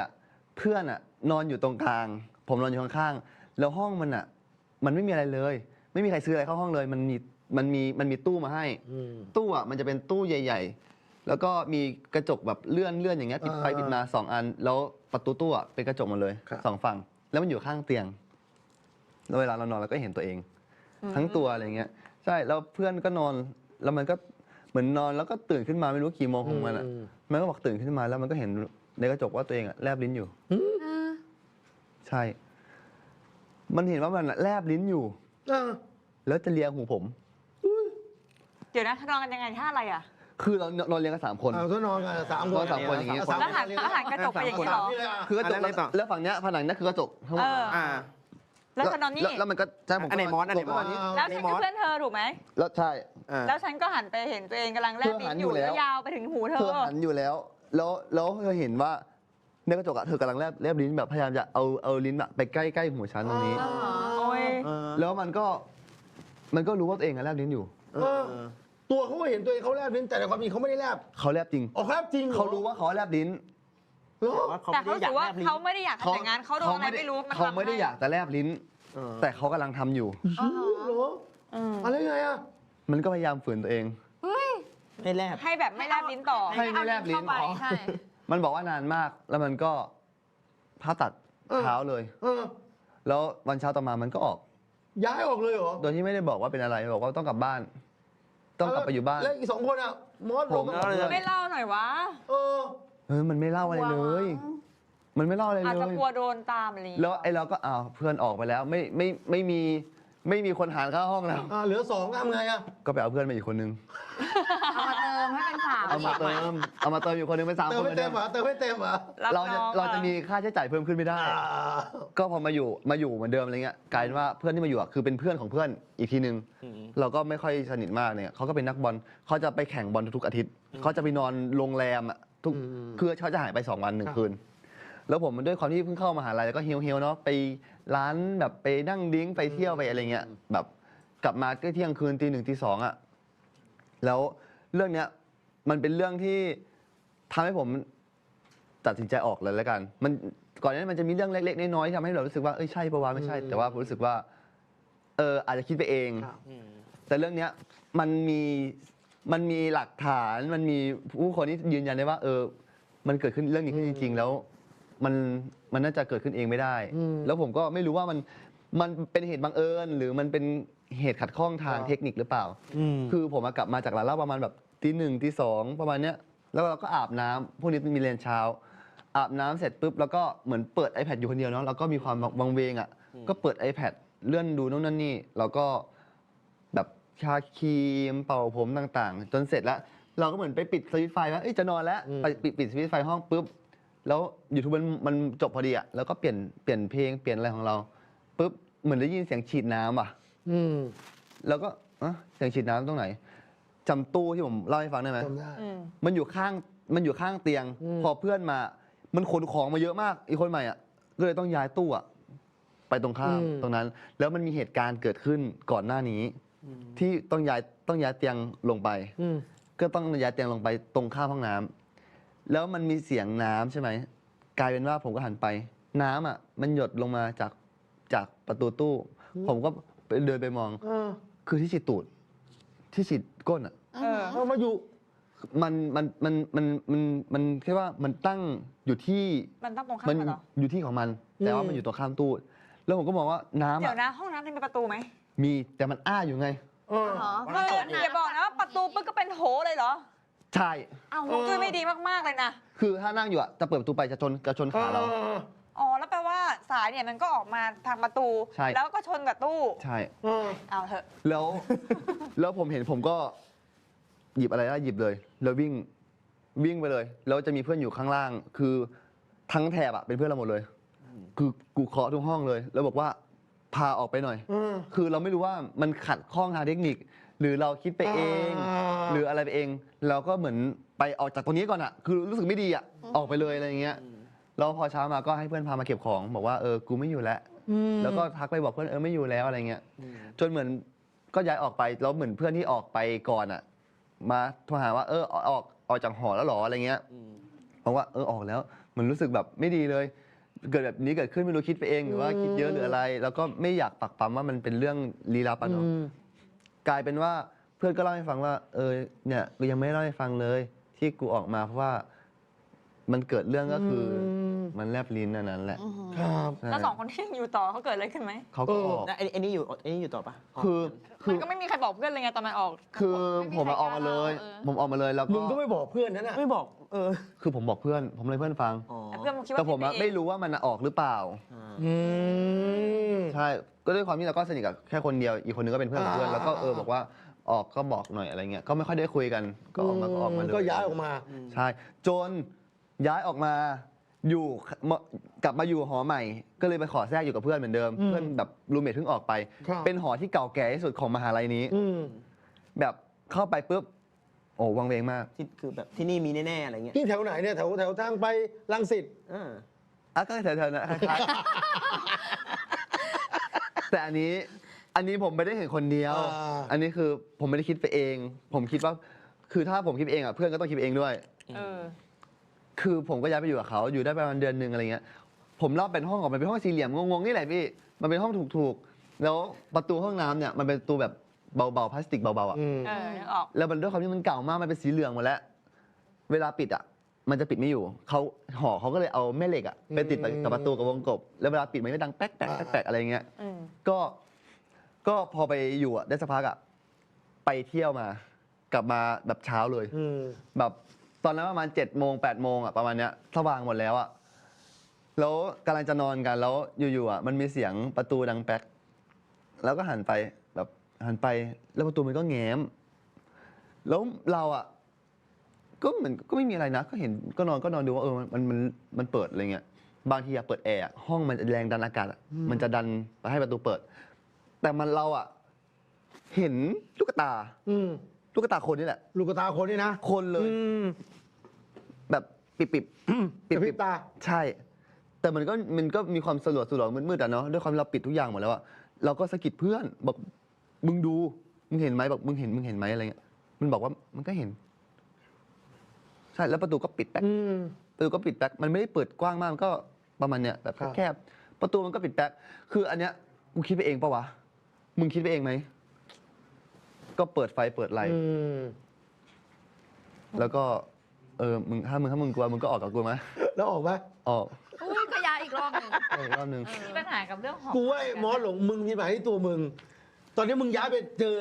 เพื่อนนอนอยู่ตรงกลาง ผมนอนอยู่ข้างๆแล้วห้องมันไม่มีอะไรเลย ไม่มีใครซื้ออะไรเข้าห้องเลยมันมีตู้มาให้ตู้มันจะเป็นตู้ใหญ่ ๆ แล้วก็มีกระจกแบบเลื่อนอย่างเงี้ยปิดไปปิดมา2 อันแล้วประตูตู้เป็นกระจกหมดเลย2 ฝั่งแล้วมันอยู่ข้างเตียงแล้วเวลาเรานอนเราก็เห็นตัวเอง ทั้งตัวอะไรเงี้ยใช่แล้วเพื่อนก็นอนแล้วมันก็เหมือนนอนแล้วก็ตื่นขึ้นมาไม่รู้กี่โมงของมันมันก็บอกตื่นขึ้นมาแล้วมันก็เห็นในกระจกว่าตัวเองแลบลิ้นอยู่ใช่ มันเห็นว่ามันแลบลิ้นอยู่แล้วจะเลียหูผม เดี๋ยวนะนอนกันยังไงท่าอะไรอ่ะ คือเรานอนเรียงกัน3 คน ถ้านอนกัน3 คน นอน3 คนอย่างงี้ แล้วหันกระจกไปอย่างนี้เหรอ คือกระจกแล้วฝั่งเนี้ยผนังนั่นคือกระจกทั้งหมด แล้วฉันนอนนี่ แล้วมันก็ใช่ผม อันไหนมอสอันไหนมอส แล้วฉันคือเพื่อนเธอถูกไหม แล้วใช่ แล้วฉันก็หันไปเห็นตัวเองกำลังแลบลิ้นอยู่ เธอหันอยู่แล้ว แล้วยาวไปถึงหูเธ เธ อ อหันอยู่แล้วเธอเห็นว่าในกระจกเธอกำลังแลบลิ้นแบบพยายามจะเอาลิ้นไปใกล้หูฉันตรงนี้ โอ้ย แล้วมันก็รู้ว่าตัวเองแลบลิ้นอยู่ ตัวเขาก็เห็นตัวเองเขาแลบลิ้นแต่ในความจริงเขาไม่ได้แลบ เขาแลบจริง อ๋อครับจริงหอ เขารู้ว่าเขาแลบลิ้น เหรอ แต่เขารู้สึกว่าเขาไม่ได้อยากแต่งงานเขาโดนอะไรไม่รู้ เขาไม่ได้อยากจะแลบลิ้น แต่เขากำลังทำอยู่ เหรออะไรไงอ่ะ มันก็พยายามฝืนตัวเอง ให้แลบ ให้แบบไม่แลบลิ้นต่อ ให้ไม่แลบลิ้น เข้าไปใช่ มันบอกว่านานมากแล้วมันก็ผ่าตัดเท้าเลย แล้ววันเช้าต่อมามันก็ออก ย้ายออกเลยเหรอ โดยที่ไม่ได้บอกว่าเป็นอะไรบอกว่าต้องกลับบ้าน ต้องกลับไปอยู่บ้าน แล้วอีก2 คนอ่ะมอส ผม ไม่เล่าหน่อยวะ มันไม่เล่าอะไรเลย มันไม่เล่าอะไร อาจ เล จะ ย กลัวโดนตามอะไรอย่าง แล้ว เงี้ย ไอ้เราก็เพื่อนออกไปแล้วไม่มีคนหารค่าห้องแล้ว เหลือ2ทำไงอ่ะ ก็ไปเอาเพื่อนมาอีกคนนึง เอามาเติมให้เป็น3 เอามาเติมอยู่คนนึงเป็น3 เติ ค ม น ไม่เต็มเหรอเติมไม่เต็มเหรอ เราจะมีค่าใช้จ่ายเพิ่มขึ้นไม่ได้ ก็พอมาอยู่เหมือนเดิมอะไรเงี้ยกลายเป็นว่าเพื่อนที่มาอยู่คือเป็นเพื่อนของเพื่อนอีกทีนึงเราก็ไม่ค่อยสนิทมากเนี่ยเขาก็เป็นนักบอลเขาจะไปแข่งบอลทุกๆอาทิตย์เขาจะไปนอนโรงแรมทุกคือเขาจะหายไป2 วัน 1 คืนแล้วผมมันด้วยความที่เพิ่งเข้ามหาลัยแล้วก็เฮียวเนาะไปร้านแบบไปนั่งดิ้งไปเที่ยวไปอะไรเงี้ยแบบกลับมาก็เที่ยงคืนตี 1 ตี 2แล้วเรื่องเนี้ยมันเป็นเรื่องที่ทำให้ผมตัดสินใจออกเลยแล้วกันมันก่อนหน้านั้นมันจะมีเรื่องเล็กๆน้อยๆที่ทำให้เรารู้สึกว่าใช่ปะวะไม่ใช่แต่ว่าผมรู้สึกว่าอาจจะคิดไปเองแต่เรื่องเนี้ยมันมีหลักฐานมันมีผู้คนที่ยืนยันได้ว่ามันเกิดขึ้นเรื่องนี้ขึ้นจริง ๆ แล้วมันน่าจะเกิดขึ้นเองไม่ได้ แล้วผมก็ไม่รู้ว่ามันเป็นเหตุบังเอิญหรือมันเป็นเหตุขัดข้องทางเทคนิคหรือเปล่าคือผมกลับมาจากร้านเหล้าประมาณแบบตี 1 ตี 2ประมาณเนี้ยแล้วเราก็อาบน้ำพวกนี้มีเรียนเช้าอาบน้ำเสร็จปุ๊บแล้วก็เหมือนเปิด iPad อยู่คนเดียวเนาะแล้วก็มีความวังเวงก็เปิด iPad เลื่อนดูโน่นนั่นนี่แล้วก็แบบทาครีมเป่าผมต่างๆจนเสร็จแล้วเราก็เหมือนไปปิดสวิตช์ไฟว่าจะนอนแล้วไปปิดสวิตช์ไฟห้องปุ๊บแล้วยูทูบมันจบพอดีแล้วก็เปลี่ยนเพลงเปลี่ยนอะไรของเราปุ๊บเหมือนได้ยินเสียงฉีดน้ำแล้วก็เสียงฉีดน้ำตรงไหนจำตู้ที่ผมเล่าให้ฟังได้ไหม จำได้ มันอยู่ข้างเตียง พอเพื่อนมามันขนของมาเยอะมากอีกคนใหม่ก็เลยต้องย้ายตู้ไปตรงข้ามตรงนั้น แล้วมันมีเหตุการณ์เกิดขึ้นก่อนหน้านี้ที่ต้องย้ายเตียงลงไปก็ต้องย้ายเตียงลงไปตรงข้ามห้องน้ำแล้วมันมีเสียงน้ำใช่ไหมกลายเป็นว่าผมก็หันไปน้ำมันหยดลงมาจากประตูตู้ผมก็เดินไปมองคือที่ฉีดตูดที่ฉีดก้นเอามาอยู่ มันแค่ว่ามันตั้งอยู่ที่ มันต้องตรงข้าม มัน กันเหรอ อยู่ที่ของมัน แต่ว่ามันอยู่ตรงข้ามตู้ แล้วผมก็มองว่าน้ำ เดี๋ย อะ วนะห้องน้ำมีประตูไหม มีแต่มันอ้าอยู่ไง เออ เหรอ เอออย่าบอกนะว่าประตูปุ๊บก็เป็นโถเลยเหรอ ใช่ เอาฮวงจุ้ยไม่ดีมากๆเลยนะ คือถ้านั่งอยู่อะจะเปิดประตูไปจะชนขาเรา อ๋อแล้วแปลว่าสายเนี่ยมันก็ออกมาทางประตู ใช่ แล้วก็ชนกับตู้ ใช่ เอาเถอะ แล้ว แล้วผมเห็นผมก็หยิบอะไรได้หยิบเลย แล้ววิ่งไปเลย แล้วจะมีเพื่อนอยู่ข้างล่าง คือทั้งแถบอะเป็นเพื่อนเราหมดเลย คือกูเคาะทุกห้องเลย แล้วบอกว่าพาออกไปหน่อย คือเราไม่รู้ว่ามันขัดข้องทางเทคนิค หรือเราคิดไปเอง หรืออะไรไปเอง เราก็เหมือนไปออกจากตรงนี้ก่อนอะคือรู้สึกไม่ดีอะออกไปเลยอะไรอย่างเงี้ย แล้วพอเช้ามาก็ให้เพื่อนพามาเก็บของ บอกว่ากูไม่อยู่แล้ว แล้วก็ทักไปบอกเพื่อนไม่อยู่แล้วอะไรเงี้ย จนเหมือนก็ย้ายออกไป แล้วเหมือนเพื่อนที่ออกไปก่อนอะมาโทรหาว่าออกจากหอแล้วหรออะไรเงี้ยบอกว่าออกแล้วเหมือนรู้สึกแบบไม่ดีเลย เกิดแบบนี้เกิดขึ้นไม่รู้คิดไปเองหรือว่าคิดเยอะหรืออะไร แล้วก็ไม่อยากปักปั๊มว่ามันเป็นเรื่องลี้ลับอะเนาะกลายเป็นว่าเพื่อนก็เล่าให้ฟังว่าเนี่ยกูยังไม่เล่าให้ฟังเลย ที่กูออกมาเพราะว่ามันเกิดเรื่องก็คือมันแลบลิ้นอันนั้นแหละ ครับ แล้วสองคนที่ยังอยู่ต่อเขาเกิดอะไรขึ้นไหม เขาก็ออก แล้วไอ้นี่อยู่ต่อปะ คือ มันก็ไม่มีใครบอกเพื่อนเลยไงตอนมันออก คือผมออกมาเลย ผมออกมาเลยแล้ว มึงก็ไม่บอกเพื่อนนั่นน่ะ ไม่บอก คือผมบอกเพื่อน ผมเลยเพื่อนฟัง แต่เพื่อนมันคิดว่า แต่ผมอะ คิดปเอง ไม่รู้ว่ามันออกหรือเปล่า อืม ใช่ ก็ด้วยความที่เราก็สนิทกับแค่คนเดียว อีกคนนึงก็เป็นเพื่อนของเพื่อน แล้วก็บอกว่าออกก็บอกหน่อยอะไรเงี้ย ก็ไม่ค่อยได้คุยกัน ก็ออกมาเลย ก็ย้ายออกมา ใช่ จนย้ายออกมาอยู่กลับมาอยู่หอใหม่ ก็เลยไปขอแทรกอยู่กับเพื่อนเหมือนเดิม เพื่อนแบบรูเมทเพิ่งออกไป ครับ เป็นหอที่เก่าแก่ที่สุดของมหาลัยนี้ แบบเข้าไปปุ๊บ โอ้วังเวงมาก ที่คือแบบที่นี่มีแน่ๆอะไรเงี้ย ที่แถวไหนเนี่ยแถวทางไปรังสิต อ่ะก็แถวๆนั้นคล้ายๆ แต่อันนี้ผมไม่ได้เห็นคนเดียว อันนี้คือผมไม่ได้คิดไปเอง ผมคิดว่า คือถ้าผมคิดไปเองอ่ะเพื่อนก็ต้องคิดไปเองด้วย เออ คือผมก็ย้ายไปอยู่กับเขาอยู่ได้ประมาณเดือนหนึ่งอะไรเงี้ย ผมเล่าเป็นห้องออกมาเป็นห้องสี่เหลี่ยมงงๆนี่แหละพี่ มันเป็นห้องถูกๆ แล้วประตูห้องน้ำเนี่ยมันเป็นประตูแบบเบาๆพลาสติกเบาๆอ่ะ นึกออก แล้วมันด้วยความที่มันเก่ามากมันเป็นสีเหลืองหมดแล้ว เวลาปิดอ่ะ มันจะปิดไม่อยู่หอเขาก็เลยเอาแม่เหล็กอ่ะไปติดกับประตูกับวงกบแล้วเวลาปิดมันก็ดังแป๊กแป๊กแป๊กแป๊กอะไรเงี้ย ก็พอไปอยู่อ่ะได้สักพักอ่ะไปเที่ยวมากลับมาแบบเช้าเลยแบบตอนนั้นประมาณ7 โมง 8 โมงอ่ะประมาณเนี้ยสว่างหมดแล้วอ่ะแล้วกำลังจะนอนกันแล้วอยู่ๆอ่ะมันมีเสียงประตูดังแป๊กแล้วก็หันไปแล้วประตูมันก็แง้มแล้วเราอ่ะก็เหมือนก็ไม่มีอะไรนะก็เห็นก็นอนดูว่ามันเปิดอะไรเงี้ยบางทีอะเปิดแอร์ห้องมันแรงดันอากาศอะมันจะดันไปให้ประตูเปิด แต่เราอ่ะเห็นลูกตาคนนี่แหละ ลูกตาคนนี่นะ คนเลยแบบปิบ กระพริบตา ใช่ แต่มันก็มีความสลัวมืดๆอ่ะเนาะด้วยความเราปิดทุกอย่างหมดแล้วอะเราก็สะกิดเพื่อนบอกมึงดูมึงเห็นไหมบอกมึงเห็นไหมอะไรเงี้ยมันบอกว่ามันก็เห็นใช่แล้วประตูก็ปิดแป๊กประตูก็ปิดแป๊กมันไม่ได้เปิดกว้างมากมันก็ประมาณเนี้ยแบบแคบๆประตูมันก็ปิดแป๊กคืออันเนี้ยกูคิดไปเองปะวะมึงคิดไปเองไหมก็เปิดไฟเปิดไลท์แล้วก็มึงถ้ามึงกลัวมึงก็ออกกับกูไหม แล้วออกไหม ออก อุ้ยก็ย้ายอีกรอบหนึ่ง ออกรอบนึง มีปัญหากับเรื่องหอ กูว่าไอ้หมอหลงมึงมีปัญหาที่ตัวมึง ตอนนี้มึงย้ายไปเจอ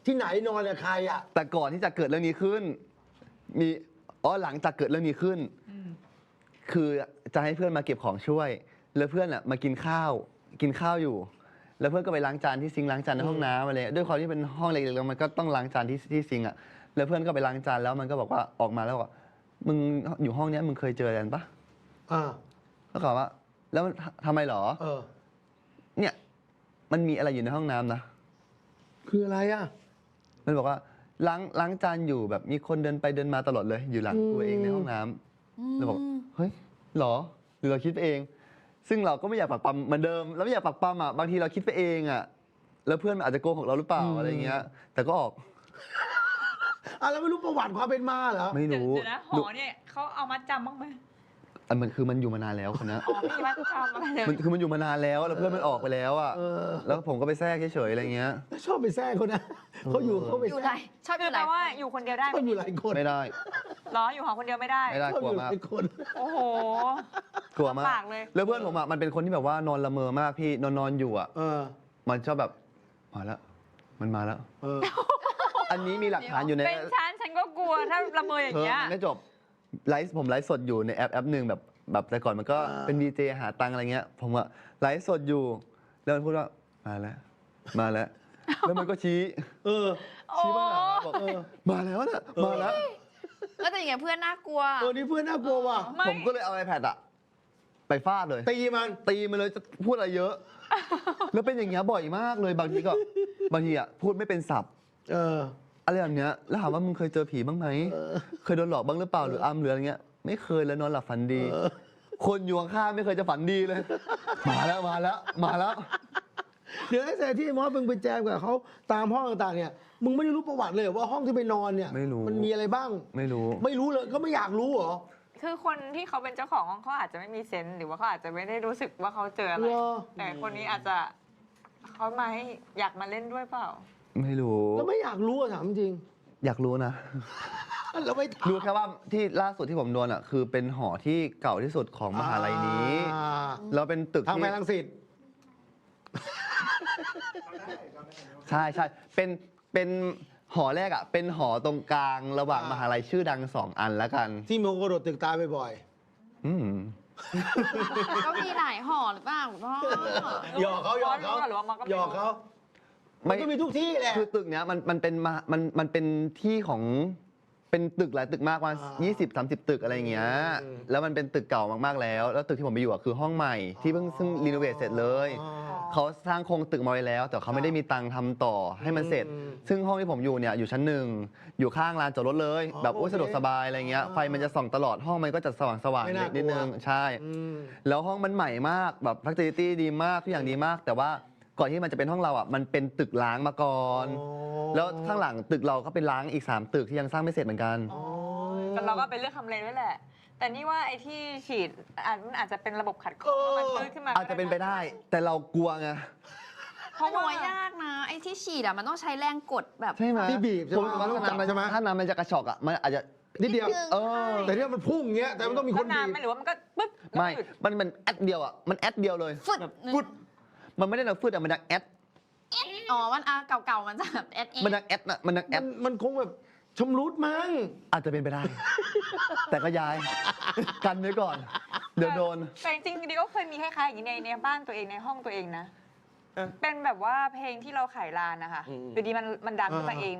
ที่ไหนนอนกับใครอ่ะ แต่ก่อนที่จะเกิดเรื่องนี้ขึ้น หลังจากเกิดเรื่องนี้ขึ้น คือจะให้เพื่อนมาเก็บของช่วย แล้วเพื่อนอ่ะมากินข้าวอยู่ แล้วเพื่อนก็ไปล้างจานที่ซิงค์ล้างจานในห้องน้ำอะไรด้วยความที่เป็นห้องเล็กๆแล้วมันก็ต้องล้างจานที่ซิงค์อ่ะแล้วเพื่อนก็ไปล้างจานแล้วมันก็บอกว่าออกมาแล้วบอกมึงอยู่ห้องเนี้ยมึงเคยเจออะไรกันปะ แล้วก็บอกว่า แล้วทำไมหรอ เนี่ย มันมีอะไรอยู่ในห้องน้ำนะ คืออะไรอ่ะ มันบอกว่าล้างจานอยู่แบบมีคนเดินไปเดินมาตลอดเลย อยู่หลังกูเองในห้องน้ำแล้วบอกเฮ้ยหรอหรือเราคิดไปเอง ซึ่งเราก็ไม่อยากปักปั๊มเหมือนเดิมเราไม่อยากปักปั๊มอ่ะบางทีเราคิดไปเองอ่ะแล้วเพื่อนมันอาจจะโกหกเราหรือเปล่าอะไรเงี้ย แต่ก็ออก แล้วไม่รู้ประวัติความเป็นมาเหรอ ไม่รู้ เดี๋ยวนะหอเนี่ยเขาเอามาจำบ้างไหม มันคือมันอยู่มานานแล้วคนเนี้ย อ๋อไม่มีวัฒนธรรมอะไรเลย มันคือมันอยู่มานานแล้วแล้วเพื่อนมันออกไปแล้วอ่ะแล้วผมก็ไปแทรกเฉยๆอะไรเงี้ย ชอบไปแทรกเขานะเขาอยู่เขาไป อยู่ แท ไห ร น ก ชอบอ คือยู่ ไห แป น ลว่าอยู่คนเดียวได้ ชอบอยู่หลายคน ไม่ได้ เหรออยู่หอคนเดียวไม่ได้ ไม่ได้ ชอบ ก อ ลัว ยู่ห มาก ลายคน โอ้โห กลัวมาก ลำบากเลย แล้วเพื่อนผมอ่ะมันเป็นคนที่แบบว่านอนละเมอมากพี่นอนอยู่อ่ะ เออ มันชอบแบบมาแล้วมันมาแล้ว เออ อันนี้มีหลักฐานอยู่ใน เป็นฉันก็กลัวถ้าละเมออย่างเงี้ย ไม่จบผมไลฟ์สดอยู่ในแอปหนึ่งแบบแต่ก่อนมันก็เป็นดีเจหาตังค์อะไรเงี้ย ผมอะไลฟ์สดอยู่ แล้วมันพูดว่ามาแล้วมาแล้ว แล้วมันก็ชี้ เออ ชี้มาหาบอกมาแล้วนะมาแล้ว ก็แต่อย่างเงี้ยเพื่อนน่ากลัว นี่เพื่อนน่ากลัวว่ะ ไม่ ผมก็เลยเอา iPad อะไปฟาดเลย ตีมัน ตีมันเลยจะพูดอะไรเยอะ แล้วเป็นอย่างเงี้ยบ่อยมากเลยบางทีก็บางทีอะพูดไม่เป็นศัพท์ เออ อะไรแบบเนี้ยแล้วถามว่ามึงเคยเจอผีบ้างไหมเคยโดนหลอกบ้างหรือเปล่าหรืออัมหรืออะไรเงี้ยไม่เคยแล้วนอนหลับฝันดี คนอยู่ข้างๆไม่เคยจะฝันดีเลย มาแล้วมาแล้วมาแล้ว เดี๋ยวไอ้แซที่มอสมึงไปแจมกับเขาตามห้องต่างๆเนี่ยมึงไม่ได้รู้ประวัติเลยเหรอว่าห้องที่ไปนอนเนี่ย ไม่รู้ มันมีอะไรบ้าง ไม่รู้ ไม่รู้เลยก็ไม่อยากรู้เหรอ คือคนที่เขาเป็นเจ้าของห้องเขาอาจจะไม่มีเซนส์หรือว่าเขาอาจจะไม่ได้รู้สึกว่าเขาเจออะไร เหรอ แต่คนนี้อาจจะเขามาให้อยากมาเล่นด้วยเปล่า ไม่รู้ แล้วไม่อยากรู้อะถามจริง อยากรู้นะ แล้วไม่ถาม รู้แค่ว่าที่ล่าสุดที่ผมโดนอ่ะคือเป็นหอที่เก่าที่สุดของมหาลัยนี้ อ่า แล้วเป็นตึก ทาง ที่ แพรังสิต ใช่ใช่เป็นหอแรกอ่ะเป็นหอตรงกลางระหว่างมหาลัยชื่อดัง2 อันแล้วกัน ที่มึงกระโดดตึกตายบ่อย อืม ก็มีหลายหอหรือเปล่าคุณพ่อ ๆหยอกเขาหยอกเขา หรือว่ามันก็ไม่ หยอกเขา ไม่ มันก็มีทุกที่แหละ คือตึกเนี้ยมันเป็นที่ของเป็นตึกหลายตึกมากว่า อ่า 20-30 ตึกอะไรอย่างเงี้ย อืม แล้วมันเป็นตึกเก่ามากๆแล้ว แล้วตึกที่ผมไปอยู่อะคือห้องใหม่ที่เพิ่งซึ่งรีโนเวทเสร็จเลย อ๋อ เขาสร้างโครงตึกมาไว้แล้ว แต่เขาไม่ได้มีตังค์ทำต่อให้มันเสร็จ อืม ซึ่งห้องที่ผมอยู่เนี่ยอยู่ชั้น 1 อยู่ข้างลานจอดรถเลย อ๋อ แบบโอ้ย โอเค สะดวกสบายอะไรเงี้ย อ่า ไฟมันจะส่องตลอดห้องมันก็จะสว่าง ไม่น่ากลัว นิดนึงใช่ อืม แล้วห้องมันใหม่มากแบบฟัคซิลิตี้ดีมากทุกอย่างดีมาก แต่ว่าก่อนที่มันจะเป็นห้องเราอ่ะมันเป็นตึกล้างมาก่อน อ๋อ แล้วข้างหลังตึกเราก็เป็นล้างอีก 3 ตึกที่ยังสร้างไม่เสร็จเหมือนกัน อ๋อ แต่เราก็เป็นเรื่องทำเลด้วยแหละ แต่นี่ว่าไอ้ที่ฉีดมันอาจจะเป็นระบบขัดข้องมันตื้นขึ้นมา อาจจะเป็นไปได้ แต่เรากลัวไง เพราะว่ายากนะ ไอ้ที่ฉีดอะมันต้องใช้แรงกดแบบ ใช่ไหม ที่บีบใช่ไหม ผมว่า ต้องจับ ถ้า ใช่ไหม ถ้าน้ำมันจะกระชอกอ่ะมันอาจจะ นิดเดียว เออ แต่เนี่ยมันพุ่งอย่างเงี้ยแต่มันต้องมีคน นาน บีบ ไหมหรือว่ามันก็ปึ๊บแล้ว ไม่ หยุด มันแอดเดียวอ่ะมันแอดเดียวเลย ฟึด ฟึดมันไม่ได้ดังฟึดอ่ะมันดังแอด อ๋อ มันเก่าๆ มันจะแบบเอสเอ มันดังแอดนะมันดังแอด มันคงแบบชำรุดมั้ง อาจจะเป็นไปได้ แต่ก็ย้าย กันไว้ก่อน เดี๋ยวโดน แต่จริงๆดีก็เคยมีคล้ายๆอย่างนี้ในบ้านตัวเองในห้องตัวเองนะ เออ เป็นแบบว่าเพลงที่เราขายลานนะคะ อืม อยู่ดีมันดังขึ้นมาเอง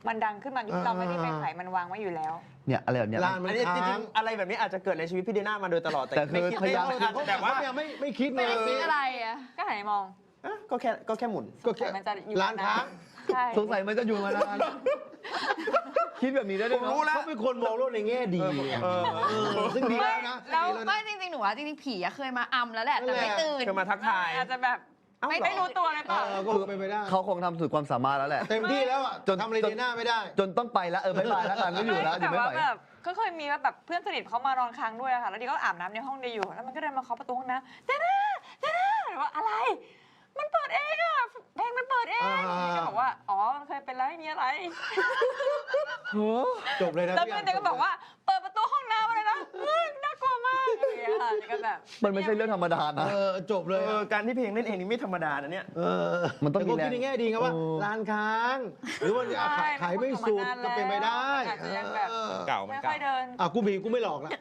มันดังขึ้นมาโดยที่เราไม่ได้ไปขายมันวางไว้อยู่แล้ว เนี่ยอะไรแบบเนี้ย ลานมัน อันนี้จ ค้า ริ ง งๆอะไรแบบนี้อาจจะเกิดในชีวิตพี่เดน่ามาโดยตลอด แต่คือ ไม่คิด พยายาม อาจจะแบบว่า เนี่ยไม่คิด ไม่ เล ได้คิด ย อะไรอะ ก็หันไปมอง เอ๊ะก็แค่หมุน ก็แค่ มันจะอยู่ ร้านค้าง ใช่ สงสัยมันจะอยู่มานาน คิดแบบนี้ได้ด้วย ผม เน รู้ อะ แล้ว เขาเป็นคนมองโลกในแง่ดีอะซึ่งดีแล้วนะ แล้ว ดีแล้ว ไม่ นะ จริงๆ หนูว่าจริงๆ ผีอะเคยมาอำแล้วแหละ แต่ไม่ตื่น เคยมาทักทาย อาจจะแบบ เอ้า ไม่ เหรอ ได้รู้ตัวเลยเปล่า ก็เป็นไปได้ เขาคงทำสุดความสามารถแล้วแหละ เต็มที่แล้วอ่ะ จน ทำอะไรเดน่าไม่ได้ จนต้องไปแล้วบ๊ายบายแล้วกันไม่อยู่แล้วอยู่ แต่ ไม่ ว่า ไหว แบบก็เคยมีว่าแบบเพื่อนสนิทเขามานอนค้างด้วยอะค่ะ แล้วดีก็อาบน้ำในห้องเดียอยู่ แล้วมันก็เดินมาเคาะประตูห้องน้ำเจ๊น่าหรือว่าอะไร มันเปิดเองอะเพลงมันเปิดเอง อ่า ดีก็บอกว่า อ๋อ มันเคยเป็นแล้วไม่มีอะไร จบเลยนะ แล้วเพื่อนเจ๊ก็บอกว่า เปิดประตูห้องน้ำอะไรนะเฮ้ยน่ากลัวมากอะไรอย่างเงี้ยค่ะดีก็แบบ มันไม่ใช่เรื่องธรรมดานะ จบเลย การที่เพลงเล่นเองนี่ไม่ธรรมดานะเนี่ย มันต้องมี แต่ แรง คิดในแง่ดีไงว่าร้านค้าง หรือว่าจะขายไม่สุดก็เป็นไปได้ อาจจะยังแบบ เก่ามัน ไม่ เก่า ค่อยเดิน กูมีกูไม่หลอกละ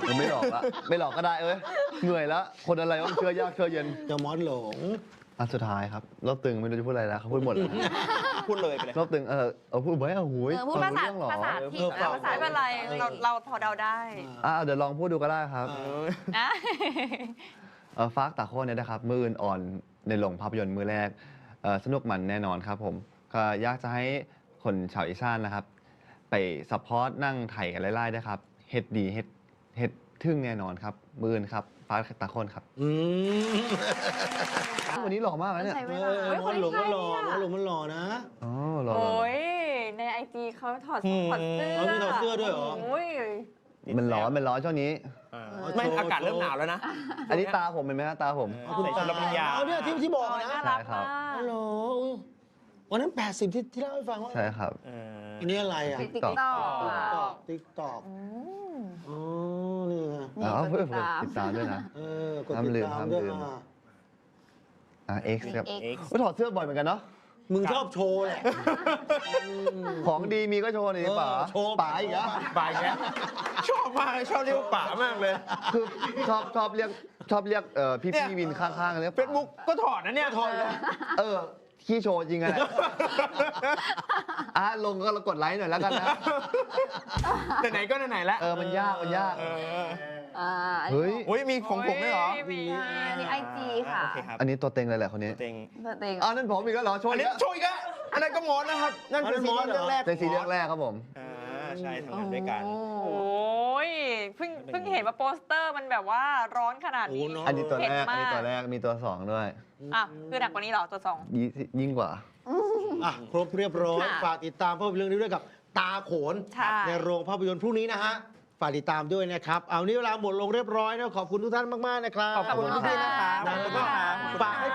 มันไม่หลอกละไม่หลอกก็ได้เหนื่อยแล้วคนอะไรต้องเชื่อยากเชื่อเย็น จะมอสหลง อันสุดท้ายครับรอบตึงไม่รู้จะพูดอะไรแล้วเขาพูดหมดแล้ว พูดเลยไปเลย รอบตึงพูดไว้หูย พูดภาษา เรื่องหรอ ภาษาผิด เออ ภาษา ไม่เป็นไรเราพอเดาได้ เดี๋ยวลองพูดดูก็ได้ครับ นะ ฟากตาโค่เนี่ยนะครับมืออื่นอ่อนในโรงภาพยนตร์มือแรกสนุกมันแน่นอนครับผมก็อยากจะให้คนชาวอีสานนะครับ ไปซัพพอร์ตนั่งไถ่กันไล่ๆด้วยครับเฮ็ดดีเฮ็ดทึ่งแน่นอนครับมืออื่นครับฟากตาโค่ครับวันนี้หล่อมากนะเนี่ย ใช้เว เอ ลา อมอสหลงมันหล่อมอสหลงมันหล่อนะ อ๋อหล่อ โอ้ยในไอจีเขาถอดเสื้อ เอามีถอดเสื้อด้วยเหรอ โอ้ย มันร้อนช่วงนี้ ไม่อากาศเริ่มหนาวแล้วนะ อันนี้ตาผมเป็นไหมฮะตาผม ใส่ชุดรับปริญญา เอาเนี่ยที่บอกนะ น่ารัก ใช่ครั มา บ ฮัล ก โหลวันนั้น 80 ที่เล่าให้ฟังว่า ใช่ครับ อันนี้อะไรอ่ะ ติ๊ก TikTok ต็อก TikTok อืม อ๋อนี่ไง นี่ เอา กด เพื่อ ติดตาม ติดตามด้วยนะ กดติดตามด้วย ห้ามลืม X ครับ X ถอดเสื้อบ่อยเหมือนกันเนาะ มึงชอบโชว์แหละ ของดีมีก็โชว์หน่อยดิป๋า โชว์ ป๋าอีกอะ ป่าอีกแล้วชอบมากชอบเรียกว่าป่ามากเลย คือชอบเรียกพี่ เนี่ย วินข้างๆเรียก เฟซบุ๊กก็ถอดนะเนี่ยถอดเลย ขี้โชว์จริงอะแหละลงก็กดไลค์หน่อยแล้วกันนะ ไหนๆก็ไหนๆแล้ว มันยาก เออ เฮ้ย โอ้ยมีของผมด้วยเหรอ มี อันนี้ไอจีค่ะ โอเคครับ อันนี้ตัวเต็งเลยแหละคนนี้ เต็ง ตัวเอง นั่นผมอีกแล้วเหรอโชว์ อัน อี นี้ กแล้ว โชว์อีกแล้วอันนั้นก็มอสนะครับ นั่นคือซีรีส์เรื่องแรก ในซีรีส์เรื่องแรกครับผม ใช่ทำงานด้วยกัน โอ้ยเพิ่งเห็นว่าโปสเตอร์มันแบบว่าร้อนขนาดนี้ โอ้เนอะ อันนี้ตัวแรก เผ็ดมาก อันนี้ตัวแรกมีตัวสองด้วย อ่ะคือหนักกว่านี้เหรอตัวสอง ยิ่งกว่า ครบเรียบร้อย ค่ะ ฝากติดตามภาพยนตร์เรื่องนี้ด้วยกับตาโขน ใช่ ในโรงภาพยนตร์พรุ่งนี้นะฮะ ฝากติดตามด้วยนะครับ เอานี้เวลาหมดลงเรียบร้อยนะขอบคุณทุกท่านมาก ๆ นะครับ ขอบคุณพี่ๆนะครับ ขอบคุณครับฝากให้